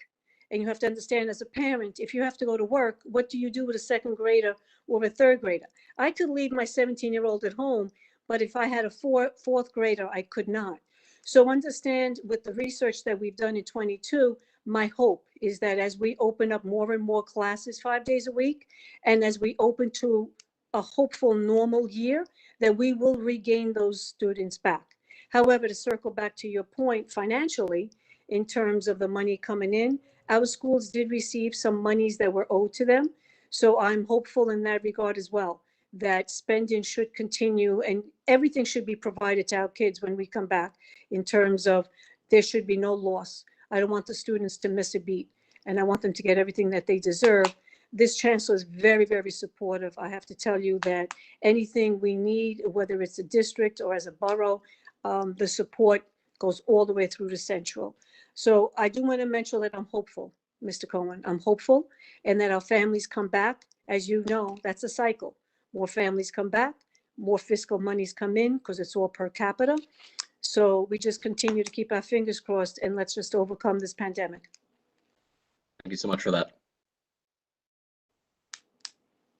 And you have to understand, as a parent, if you have to go to work, what do you do with a second grader or a third grader? I could leave my 17-year-old at home, but if I had a fourth grader, I could not. So understand, with the research that we've done in 22, my hope is that as we open up more and more classes 5 days a week, and as we open to a hopeful normal year, that we will regain those students back. However, to circle back to your point financially, in terms of the money coming in, our schools did receive some monies that were owed to them. So I'm hopeful in that regard as well, that spending should continue and everything should be provided to our kids when we come back, in terms of there should be no loss. I don't want the students to miss a beat, and I want them to get everything that they deserve. This chancellor is very, very supportive. I have to tell you that anything we need, whether it's a district or as a borough, the support goes all the way through to Central. So I do want to mention that I'm hopeful, Mr. Cohen. I'm hopeful, and that our families come back. As you know, that's a cycle. More families come back, more fiscal monies come in because it's all per capita. So we just continue to keep our fingers crossed and let's just overcome this pandemic. Thank you so much for that.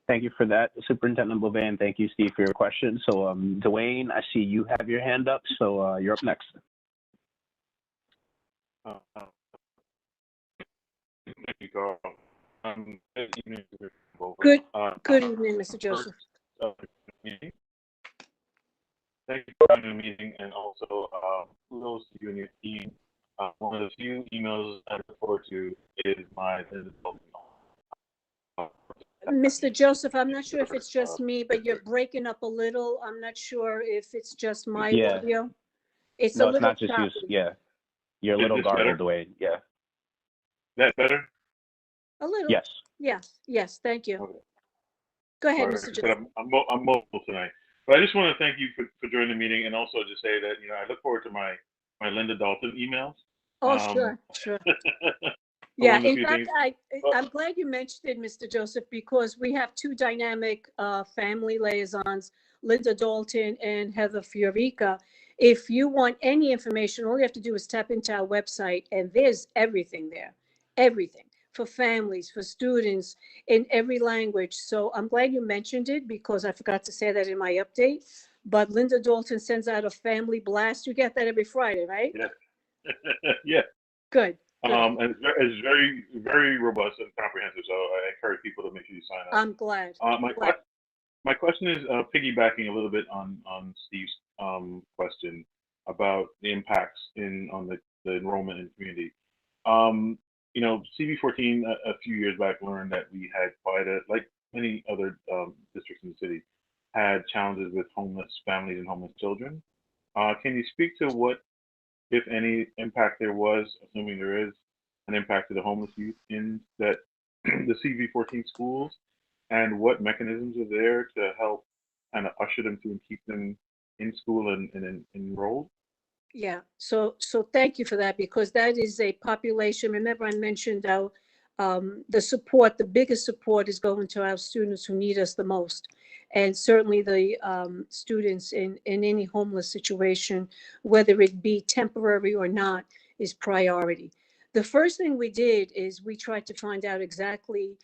Thank you for that, Superintendent Bouvet, and thank you, Steve, for your question. So, Dwayne, I see you have your hand up, so you're up next. Thank you, Carl. Good evening, Good evening, Mr. Joseph. Thank you for coming to the meeting, and also kudos to you and your team. One of the few emails I look forward to is my Mr. Joseph, I'm not sure if it's just me, but you're breaking up a little. I'm not sure if it's just my audio. It's no, a it's little not just choppy. you. Yeah, you're a little garbled, Dwayne. Yeah. That better? A little. Yes. Yes. Thank you. Okay. Go ahead, Right. Mr. Joseph. I'm mobile tonight, but I just want to thank you for joining the meeting, and also just say that I look forward to my Linda Dalton emails. Oh, sure. Yeah, in fact, I'm glad you mentioned it, Mr. Joseph, because we have two dynamic family liaisons, Linda Dalton and Heather Fiorica. If you want any information, all you have to do is tap into our website, and there's everything there, everything for families, for students, in every language. So I'm glad you mentioned it because I forgot to say that in my update. But Linda Dalton sends out a family blast. You get that every Friday, right? Yeah. Yeah. Good. And it's very, very robust and comprehensive. So I encourage people to make sure you sign up. I'm glad. My question is piggybacking a little bit on Steve's question about the impacts on the enrollment in the community. CB14 a few years back learned that we had like many other districts in the city, had challenges with homeless families and homeless children. Can you speak to what, if any, impact there was, assuming there is an impact to the homeless youth in that the CV14 schools, and what mechanisms are there to help kind of usher them through and keep them in school and enrolled? Yeah, so thank you for that, because that is a population. Remember, I mentioned how the support, the biggest support is going to our students who need us the most. And certainly the students in any homeless situation, whether it be temporary or not, is priority. The first thing we did is we tried to find out exactly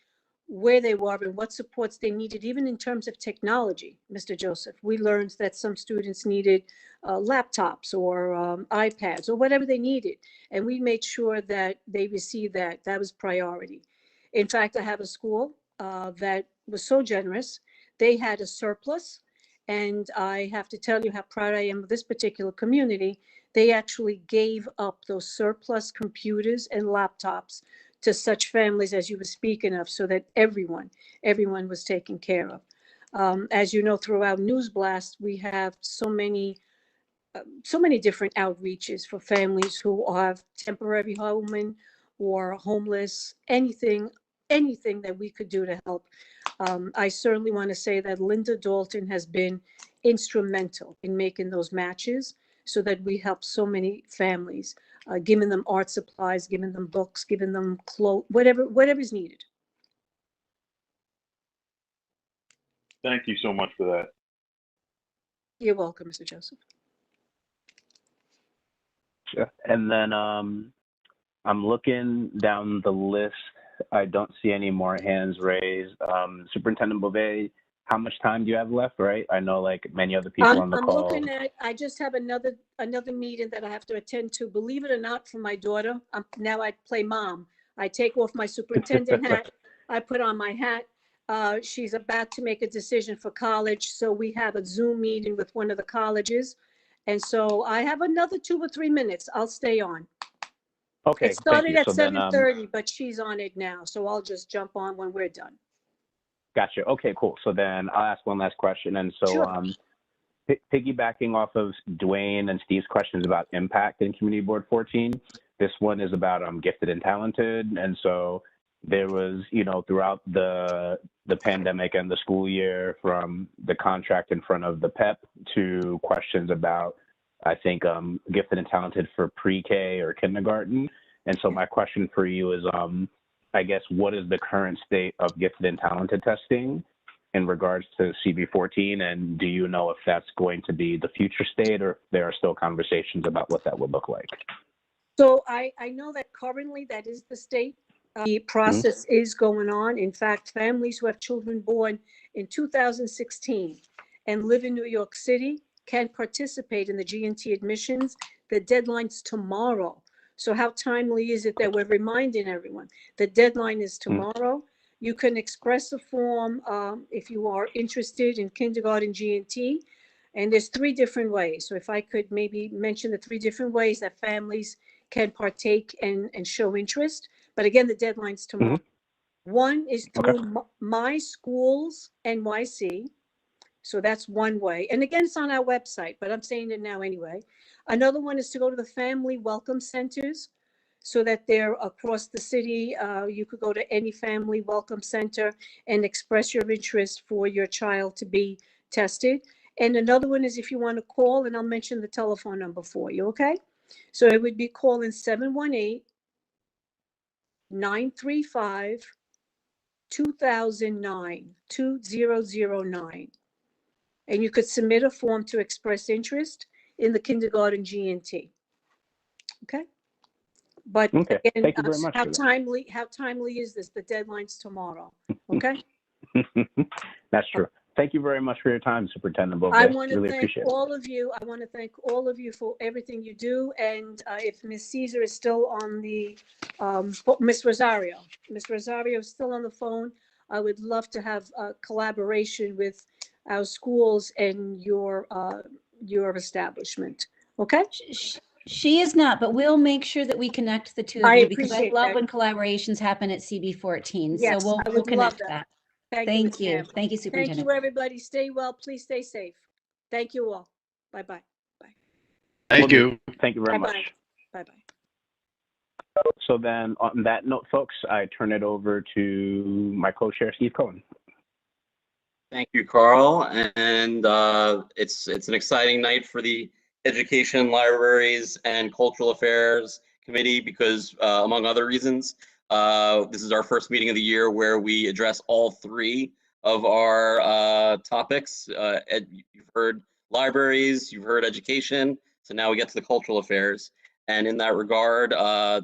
where they were and what supports they needed, even in terms of technology, Mr. Joseph. We learned that some students needed laptops or iPads or whatever they needed. And we made sure that they received that. That was priority. In fact, I have a school that was so generous. They had a surplus. And I have to tell you how proud I am of this particular community. They actually gave up those surplus computers and laptops to such families as you were speaking of, so that everyone was taken care of. As you know, through our news blast, we have so many different outreaches for families who have temporary home or homeless, anything that we could do to help. I certainly want to say that Linda Dalton has been instrumental in making those matches so that we help so many families, giving them art supplies, giving them books, giving them clothes, whatever is needed. Thank you so much for that. You're welcome, Mr. Joseph. Sure. And then I'm looking down the list. I don't see any more hands raised. Superintendent Bouvet, how much time do you have left, right? I know like many other people on the call. I'm looking at, I just have another meeting that I have to attend to. Believe it or not, for my daughter, now I play mom. I take off my superintendent hat. I put on my hat. She's about to make a decision for college. So we have a Zoom meeting with one of the colleges. And so I have another 2 or 3 minutes. I'll stay on. Okay. It started at so 7:30, but she's on it now. So I'll just jump on when we're done. Gotcha. Okay, cool. So then I'll ask one last question. And so Sure. Piggybacking off of Dwayne and Steve's questions about impact in Community Board 14, this one is about gifted and talented. And so there was, throughout the pandemic and the school year, from the contract in front of the PEP to questions about, I think, gifted and talented for pre-K or kindergarten. And so my question for you is, I guess, what is the current state of gifted and talented testing? in regards to CB14? And do you know if that's going to be the future state or if there are still conversations about what that would look like? So I know that currently that is the state. The process is going on. In fact, families who have children born in 2016 and live in New York City can participate in the G&T admissions. The deadline's tomorrow. So how timely is it that we're reminding everyone? The deadline is tomorrow. You can express a form if you are interested in kindergarten G&T. And there's 3 different ways. So if I could maybe mention the 3 different ways that families can partake and show interest. But again, the deadline's tomorrow. One is through My Schools NYC. So that's one way. And again, it's on our website, but I'm saying it now anyway. Another one is to go to the family welcome centers so that they're across the city. You could go to any family welcome center and express your interest for your child to be tested. And another one is if you want to call, and I'll mention the telephone number for you, okay? So it would be calling 718-935-2009, 2009. And you could submit a form to express interest in the kindergarten G&T. Okay? But Okay. again, Thank you very much how for that. timely is this? The deadline's tomorrow. Okay? That's true. Thank you very much for your time, Superintendent Beauvais. I want to Really thank appreciate it. all of you. I want to thank all of you for everything you do. And if Ms. Caesar is still on the, Ms. Rosario is still on the phone, I would love to have a collaboration with our schools and your establishment. Okay? She is not, but we'll make sure that we connect the 2 of I you because I appreciate love that. when collaborations happen at CB14. Yes, So I we'll would love connect that. Thank Thank you. you. Ms. Campbell. Thank you, Thank Superintendent. you, everybody. Stay well. Please stay safe. Thank you all. Bye-bye. Thank you. Thank you very much. Bye-bye. Bye-bye. So then on that note, folks, I turn it over to my co-chair, Steve Cohen. Thank you, Carl. And it's an exciting night for the Education, Libraries, and Cultural Affairs Committee because, among other reasons, this is our first meeting of the year where we address all 3 of our topics. You've heard libraries, you've heard education, so now we get to the cultural affairs. And in that regard,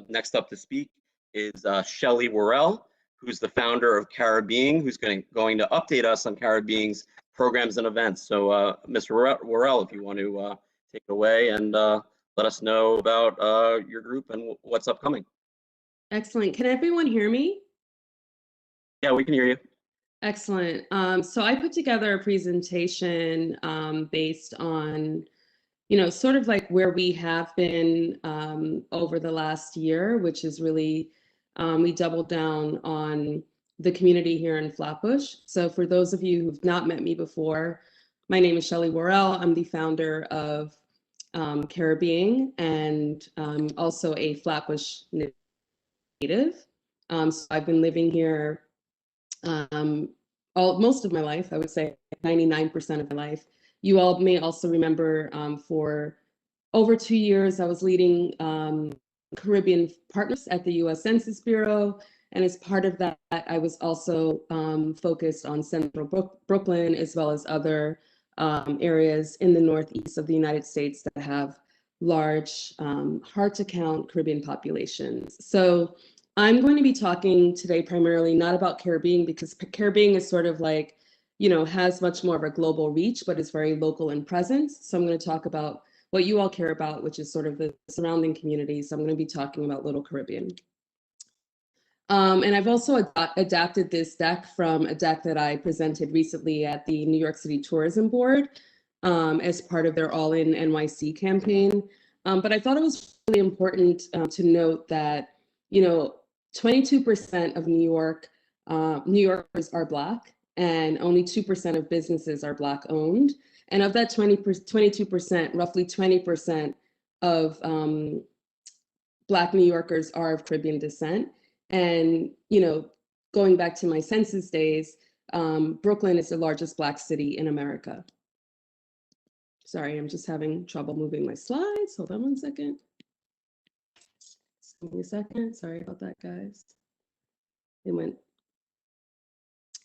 next up to speak is Shelley Worrell, who's the founder of Caribbean, who's going to update us on Caribbean's programs and events. So Mr. Worrell, if you want to take it away and let us know about your group and what's upcoming. Excellent. Can everyone hear me? Yeah, we can hear you. Excellent. So I put together a presentation based on, sort of like where we have been over the last year, which is really, we doubled down on the community here in Flatbush. So for those of you who've not met me before, my name is Shelley Worrell. I'm the founder of Caribbean and also a Flatbush native. So I've been living here most of my life, I would say 99% of my life. You all may also remember for over 2 years, I was leading Caribbean partners at the US Census Bureau. And as part of that, I was also focused on Central Brooklyn, as well as other areas in the Northeast of the United States that have large, hard to count Caribbean populations. So I'm going to be talking today primarily not about Caribbean because Caribbean is sort of like, has much more of a global reach, but is very local in presence. So I'm going to talk about what you all care about, which is sort of the surrounding communities. So I'm going to be talking about Little Caribbean. And I've also adapted this deck from a deck that I presented recently at the New York City Tourism Board as part of their All In NYC campaign. But I thought it was really important to note that, 22% of New Yorkers are Black, and only 2% of businesses are Black owned. And of that 22%, roughly 20% of Black New Yorkers are of Caribbean descent. And, going back to my census days, Brooklyn is the largest Black city in America. Sorry, I'm just having trouble moving my slides. Hold on one second. Give me a second. Sorry about that, guys. It went.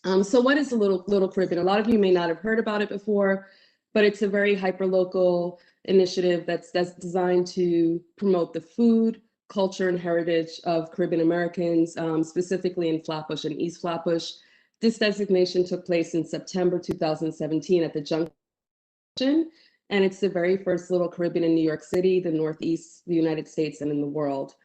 So what is the Little Caribbean? A lot of you may not have heard about it before, but it's a very hyper-local initiative that's designed to promote the food, culture, and heritage of Caribbean Americans, specifically in Flatbush and East Flatbush. This designation took place in September 2017 at the Junction, and it's the very first Little Caribbean in New York City, the Northeast, the United States, and in the world.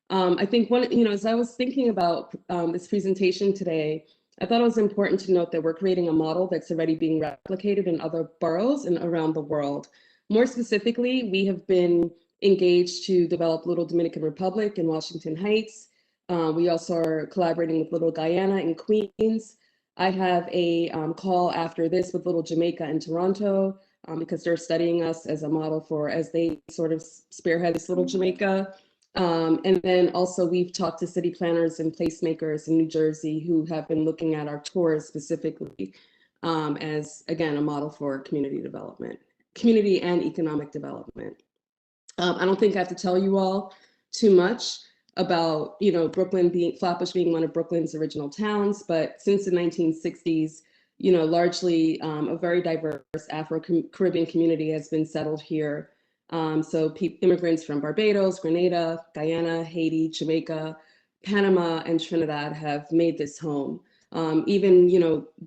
I think as I was thinking about this presentation today, I thought it was important to note that we're creating a model that's already being replicated in other boroughs and around the world. More specifically, we have been engaged to develop Little Dominican Republic in Washington Heights. We also are collaborating with Little Guyana in Queens. I have a call after this with Little Jamaica in Toronto because they're studying us as a model for as they sort of spearhead this Little Jamaica. And then also we've talked to city planners and placemakers in New Jersey who have been looking at our tours specifically as, again, a model for community development, community and economic development. I don't think I have to tell you all too much about, Flatbush being one of Brooklyn's original towns, but since the 1960s, largely a very diverse Afro-Caribbean community has been settled here. So immigrants from Barbados, Grenada, Guyana, Haiti, Jamaica, Panama, and Trinidad have made this home. Even,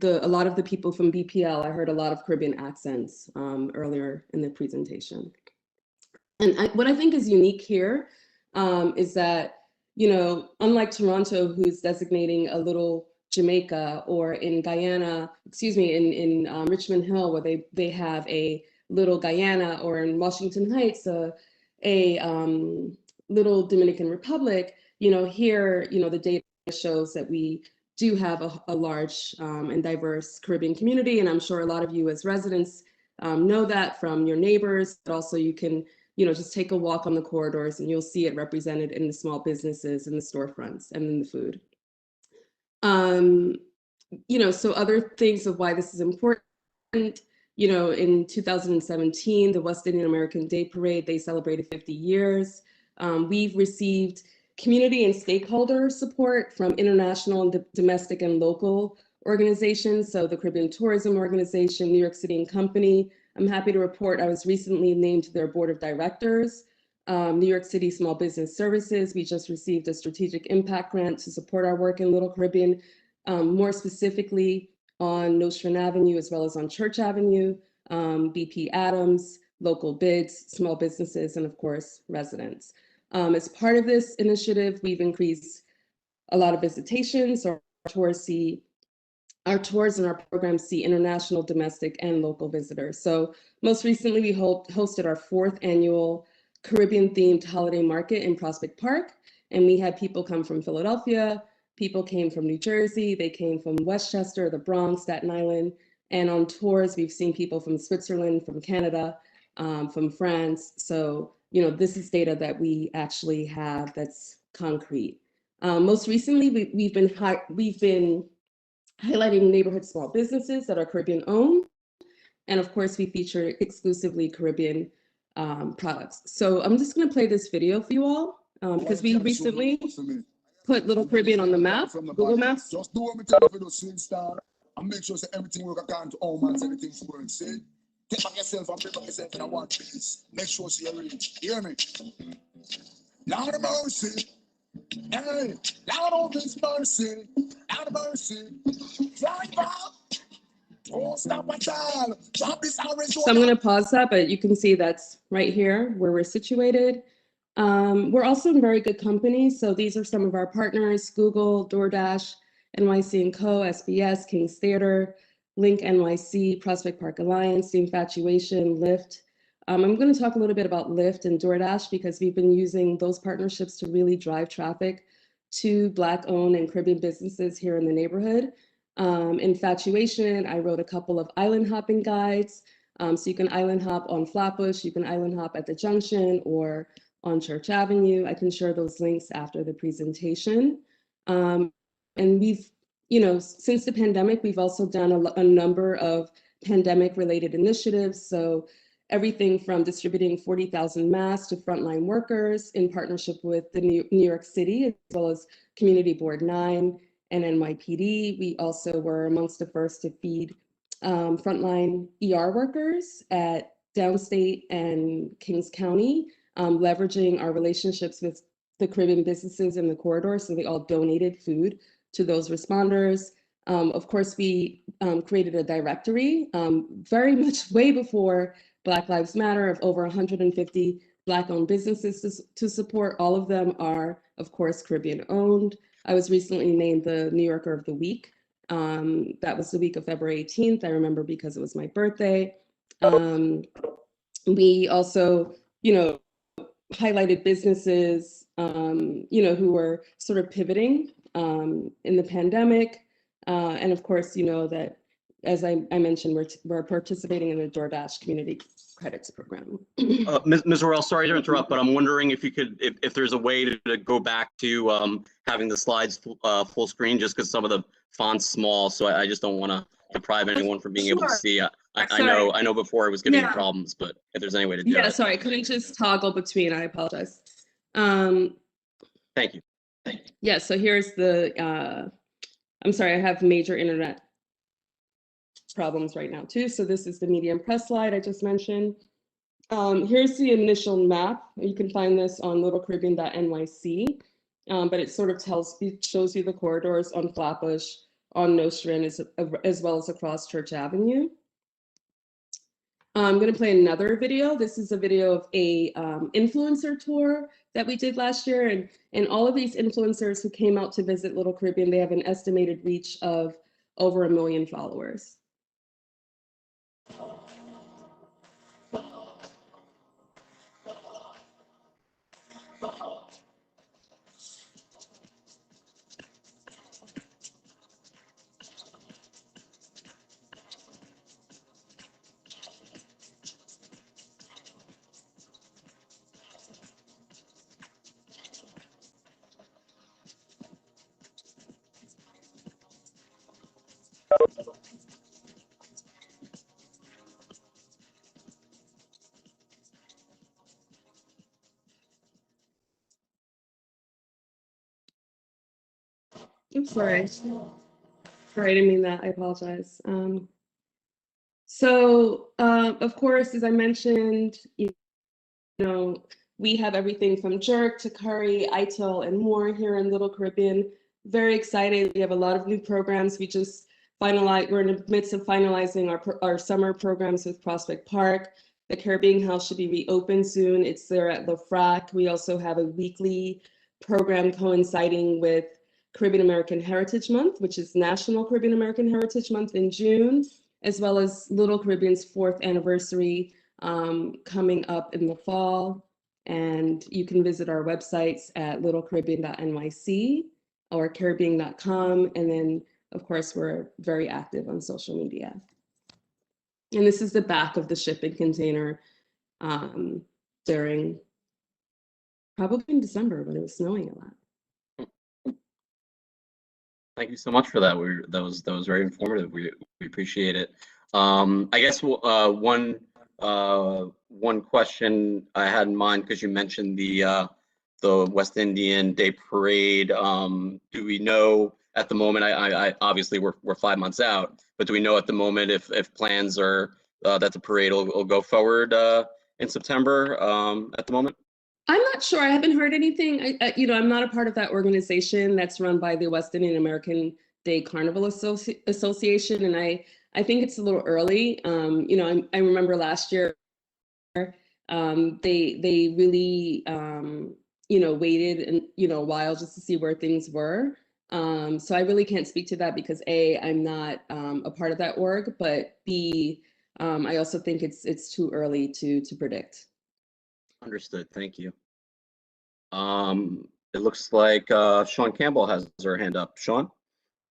a lot of the people from BPL, I heard a lot of Caribbean accents earlier in the presentation. And what I think is unique here is that, unlike Toronto, who's designating a Little Jamaica, or in Guyana, in Richmond Hill, where they have a Little Guyana, or in Washington Heights, a Little Dominican Republic, here, the data shows that we do have a large and diverse Caribbean community. And I'm sure a lot of you as residents know that from your neighbors, but also you can, just take a walk on the corridors and you'll see it represented in the small businesses, in the storefronts, and in the food. So other things of why this is important, in 2017, the West Indian American Day Parade, they celebrated 50 years. We've received community and stakeholder support from international and domestic and local organizations. So the Caribbean Tourism Organization, New York City and Company. I'm happy to report I was recently named to their board of directors. New York City Small Business Services, we just received a strategic impact grant to support our work in Little Caribbean, more specifically on Nostrand Avenue as well as on Church Avenue, BP Adams, local bids, small businesses, and of course, residents. As part of this initiative, we've increased a lot of visitations. So our tours and our programs see international, domestic, and local visitors. So most recently, we hosted our 4th annual Caribbean-themed holiday market in Prospect Park. And we had people come from Philadelphia, people came from New Jersey, they came from Westchester, the Bronx, Staten Island. And on tours, we've seen people from Switzerland, from Canada, from France. So, this is data that we actually have that's concrete. Most recently, we've been highlighting neighborhood small businesses that are Caribbean owned. And of course, we feature exclusively Caribbean products. So I'm just going to play this video for you all because we recently put Little Caribbean on the map, Google Maps. Just do what we tell you to do, star, and make sure that everything work according to home and everything's going. See? Take back yourself and pick up yourself in a one piece. Make sure you're ready. Hear me? Lord of mercy. Hey, Lord of His mercy. Lord of mercy. Driver. Oh, stop my child. Drop this orange. So I'm going to pause that, but you can see that's right here where we're situated. We're also in very good company. So these are some of our partners: Google, DoorDash, NYC & Co., SBS, King's Theater, Link NYC, Prospect Park Alliance, The Infatuation, Lyft. I'm going to talk a little bit about Lyft and DoorDash because we've been using those partnerships to really drive traffic to Black-owned and Caribbean businesses here in the neighborhood. Infatuation, I wrote a couple of island hopping guides. So you can island hop on Flatbush, you can island hop at the Junction or on Church Avenue. I can share those links after the presentation. And we've, since the pandemic, we've also done a number of pandemic-related initiatives. So everything from distributing 40,000 masks to frontline workers in partnership with the New York City, as well as Community Board 9, and NYPD. We also were amongst the first to feed frontline ER workers at Downstate and Kings County, leveraging our relationships with the Caribbean businesses in the corridor. So they all donated food to those responders. Of course, we created a directory very much way before Black Lives Matter of over 150 Black-owned businesses to support. All of them are, of course, Caribbean-owned. I was recently named the New Yorker of the Week. That was the week of February 18th. I remember because it was my birthday. We also, highlighted businesses, who were sort of pivoting in the pandemic. And of course, that, as I mentioned, we're participating in the DoorDash Community Credits Program. Ms. Royal, sorry to interrupt, but I'm wondering if you could, if there's a way to go back to having the slides full screen, just because some of the font's small, so I just don't want to deprive anyone from being able to see. I know before it was giving you problems, but if there's any way to do it. Yeah, sorry, I couldn't just toggle between. I apologize. Thank you. Yeah, so here's the. I'm sorry, I have major internet problems right now too. So this is the medium press slide I just mentioned. Here's the initial map. You can find this on littlecaribbean.nyc, but it sort of shows you the corridors on Flatbush, on Nostrand, as well as across Church Avenue. I'm going to play another video. This is a video of a influencer tour that we did last year. And all of these influencers who came out to visit Little Caribbean, they have an estimated reach of over 1 million followers. Oops, sorry. Sorry, I didn't mean that. I apologize. Of course, as I mentioned, we have everything from jerk to curry, ITIL, and more here in Little Caribbean. Very excited. We have a lot of new programs. We just finalized. We're in the midst of finalizing our summer programs with Prospect Park. The Caribbean House should be reopened soon. It's there at Le Frac. We also have a weekly program coinciding with Caribbean American Heritage Month, which is National Caribbean American Heritage Month in June, as well as Little Caribbean's 4th anniversary coming up in the fall. And you can visit our websites at littlecaribbean.nyc or caribbean.com. And then, of course, we're very active on social media. And this is the back of the shipping container during, probably in December when it was snowing a lot. Thank you so much for that. That was very informative. We appreciate it. I guess one question I had in mind, because you mentioned the West Indian Day Parade. Do we know at the moment? I obviously we're 5 months out, but do we know at the moment if plans are that the parade will go forward in September at the moment? I'm not sure. I haven't heard anything. I'm not a part of that organization that's run by the West Indian American Day Carnival Association, and I think it's a little early. I remember last year, they really waited and a while just to see where things were. So I really can't speak to that because A, I'm not a part of that org, but B, I also think it's too early to predict. Understood. Thank you. It looks like Sean Campbell has her hand up. Sean?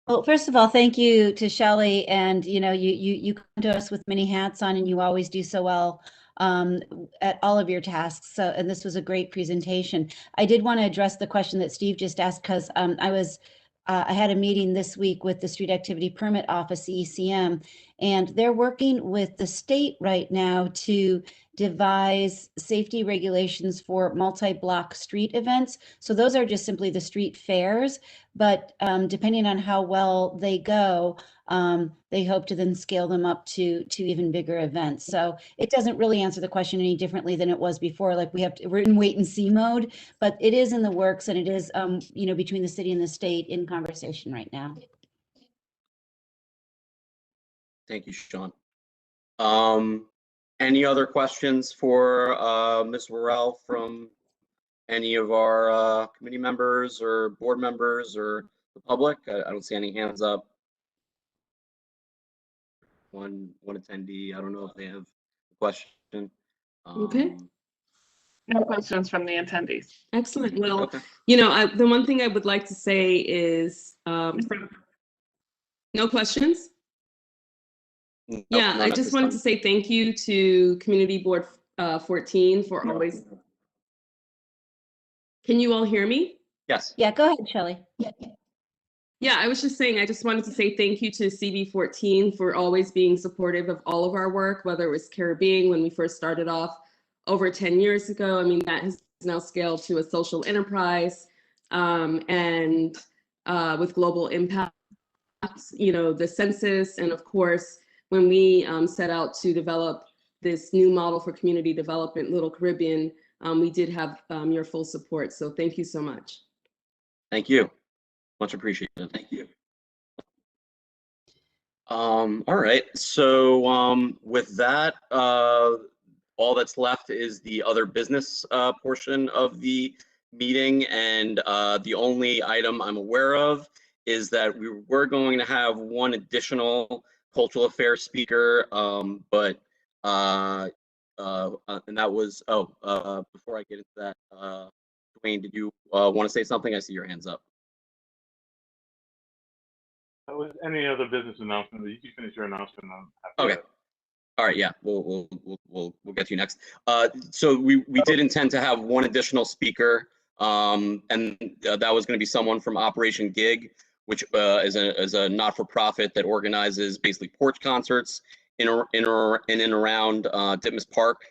Well, first of all, thank you to Shelley. And, you come to us with many hats on, and you always do so well at all of your tasks. So, and this was a great presentation. I did want to address the question that Steve just asked, because I had a meeting this week with the Street Activity Permit Office, the ECM, and they're working with the state right now to devise safety regulations for multi-block street events. So those are just simply the street fairs, but depending on how well they go, they hope to then scale them up to even bigger events. So it doesn't really answer the question any differently than it was before. Like we're in wait and see mode, but it is in the works, and it is between the city and the state in conversation right now. Thank you, Sean. Any other questions for Ms. Worrell from any of our committee members or board members or the public? I don't see any hands up. One attendee, I don't know if they have a question. Okay. No questions from the attendees. Excellent. Well, Okay. The one thing I would like to say is no questions. Nope, Yeah, none I at just this wanted time. to say thank you to Community Board 14 for always. Can you all hear me? Yes. Yeah, go ahead, Shelley. Yeah, I was just saying, I just wanted to say thank you to CB14 for always being supportive of all of our work, whether it was Caribbean when we first started off over 10 years ago. I mean, that has now scaled to a social enterprise, and with global impact, the census, and of course, when we set out to develop this new model for community development, Little Caribbean, we did have your full support. So thank you so much. Thank you. Much appreciated. Thank you. All right. So with that, all that's left is the other business portion of the meeting, and the only item I'm aware of is that we were going to have one additional cultural affairs speaker, and that was, before I get into that, Dwayne, did you want to say something? I see your hands up. With any other business announcement, you can finish your announcement. Okay. All right. Yeah, we'll get to you next. So we did intend to have one additional speaker, and that was going to be someone from Operation Gig, which is a not-for-profit that organizes basically porch concerts in and around Ditmas Park.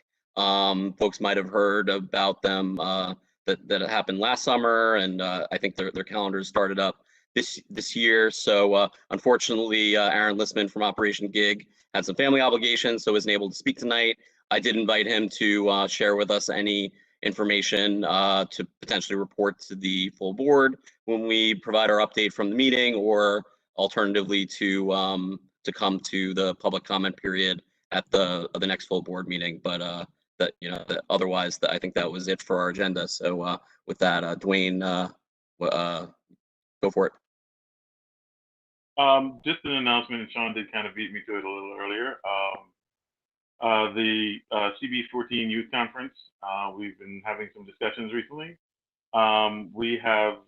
Folks might have heard about them that happened last summer, and I think their calendars started up this year. So unfortunately, Aaron Listman from Operation Gig had some family obligations, so wasn't able to speak tonight. I did invite him to share with us any information to potentially report to the full board when we provide our update from the meeting, or alternatively to come to the public comment period at the next full board meeting. But otherwise, I think that was it for our agenda. So with that, Dwayne, go for it. Just an announcement, and Sean did kind of beat me to it a little earlier. The CB14 Youth Conference, we've been having some discussions recently. We have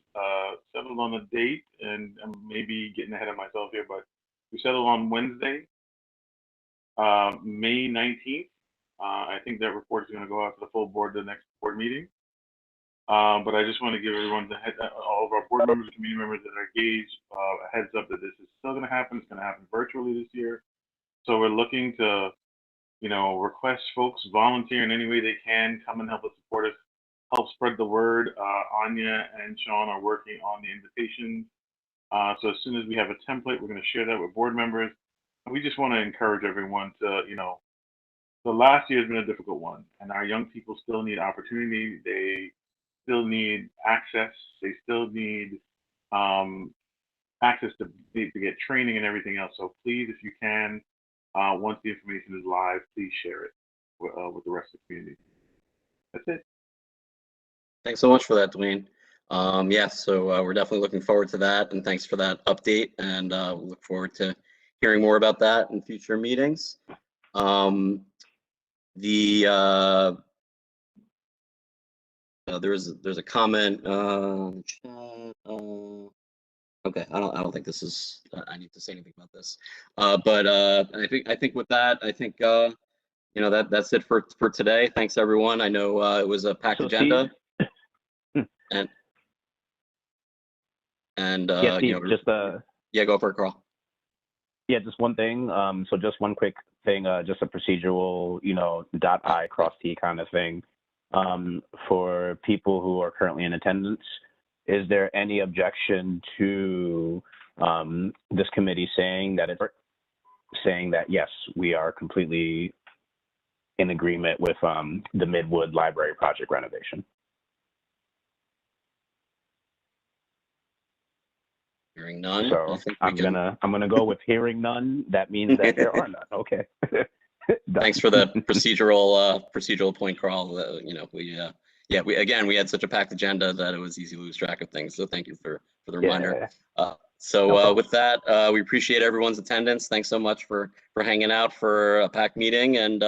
settled on a date, and I'm maybe getting ahead of myself here, but we settled on Wednesday, May 19th. I think that report is going to go out to the full board the next board meeting. But I just want to give everyone, all of our board members, community members that are engaged, a heads up that this is still going to happen. It's going to happen virtually this year. So we're looking to, request folks volunteer in any way they can, come and help us support us, help spread the word. Anya and Sean are working on the invitations. So as soon as we have a template, we're going to share that with board members. And we just want to encourage everyone to, the last year has been a difficult one, and our young people still need opportunity. They still need access. They still need access to get training and everything else. So please, if you can, once the information is live, please share it with the rest of the community. That's it. Thanks so much for that, Dwayne. So we're definitely looking forward to that, and thanks for that update, and we'll look forward to hearing more about that in future meetings. There's a comment. Okay, I don't think this is. I need to say anything about this. But I think with that, that's it for today. Thanks everyone. I know it was a packed agenda. Steve, yeah, go for it, Carl. Yeah, just one thing. So just one quick thing, just a procedural, dot I cross T kind of thing. For people who are currently in attendance, is there any objection to this committee saying that yes, we are completely in agreement with the Midwood Library project renovation? Hearing none. So I'm gonna go with hearing none. That means that there are none. Okay. Thanks for the procedural point, Carl. We had such a packed agenda that it was easy to lose track of things. So thank you for the reminder. With that, we appreciate everyone's attendance. Thanks so much for hanging out for a packed meeting, and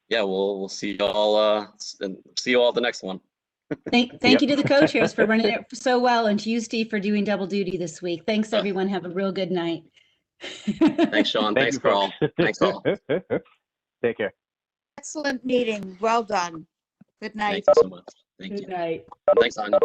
we'll see you all at the next one. Thank you to the co-chairs for running it so well, and to you, Steve, for doing double duty this week. Thanks, everyone. Have a real good night. Thanks, Sean. Thanks, Carl. Thanks, all. Take care. Excellent meeting. Well done. Good night. Thank you so much. Thank you. Good night. Thanks, Anya.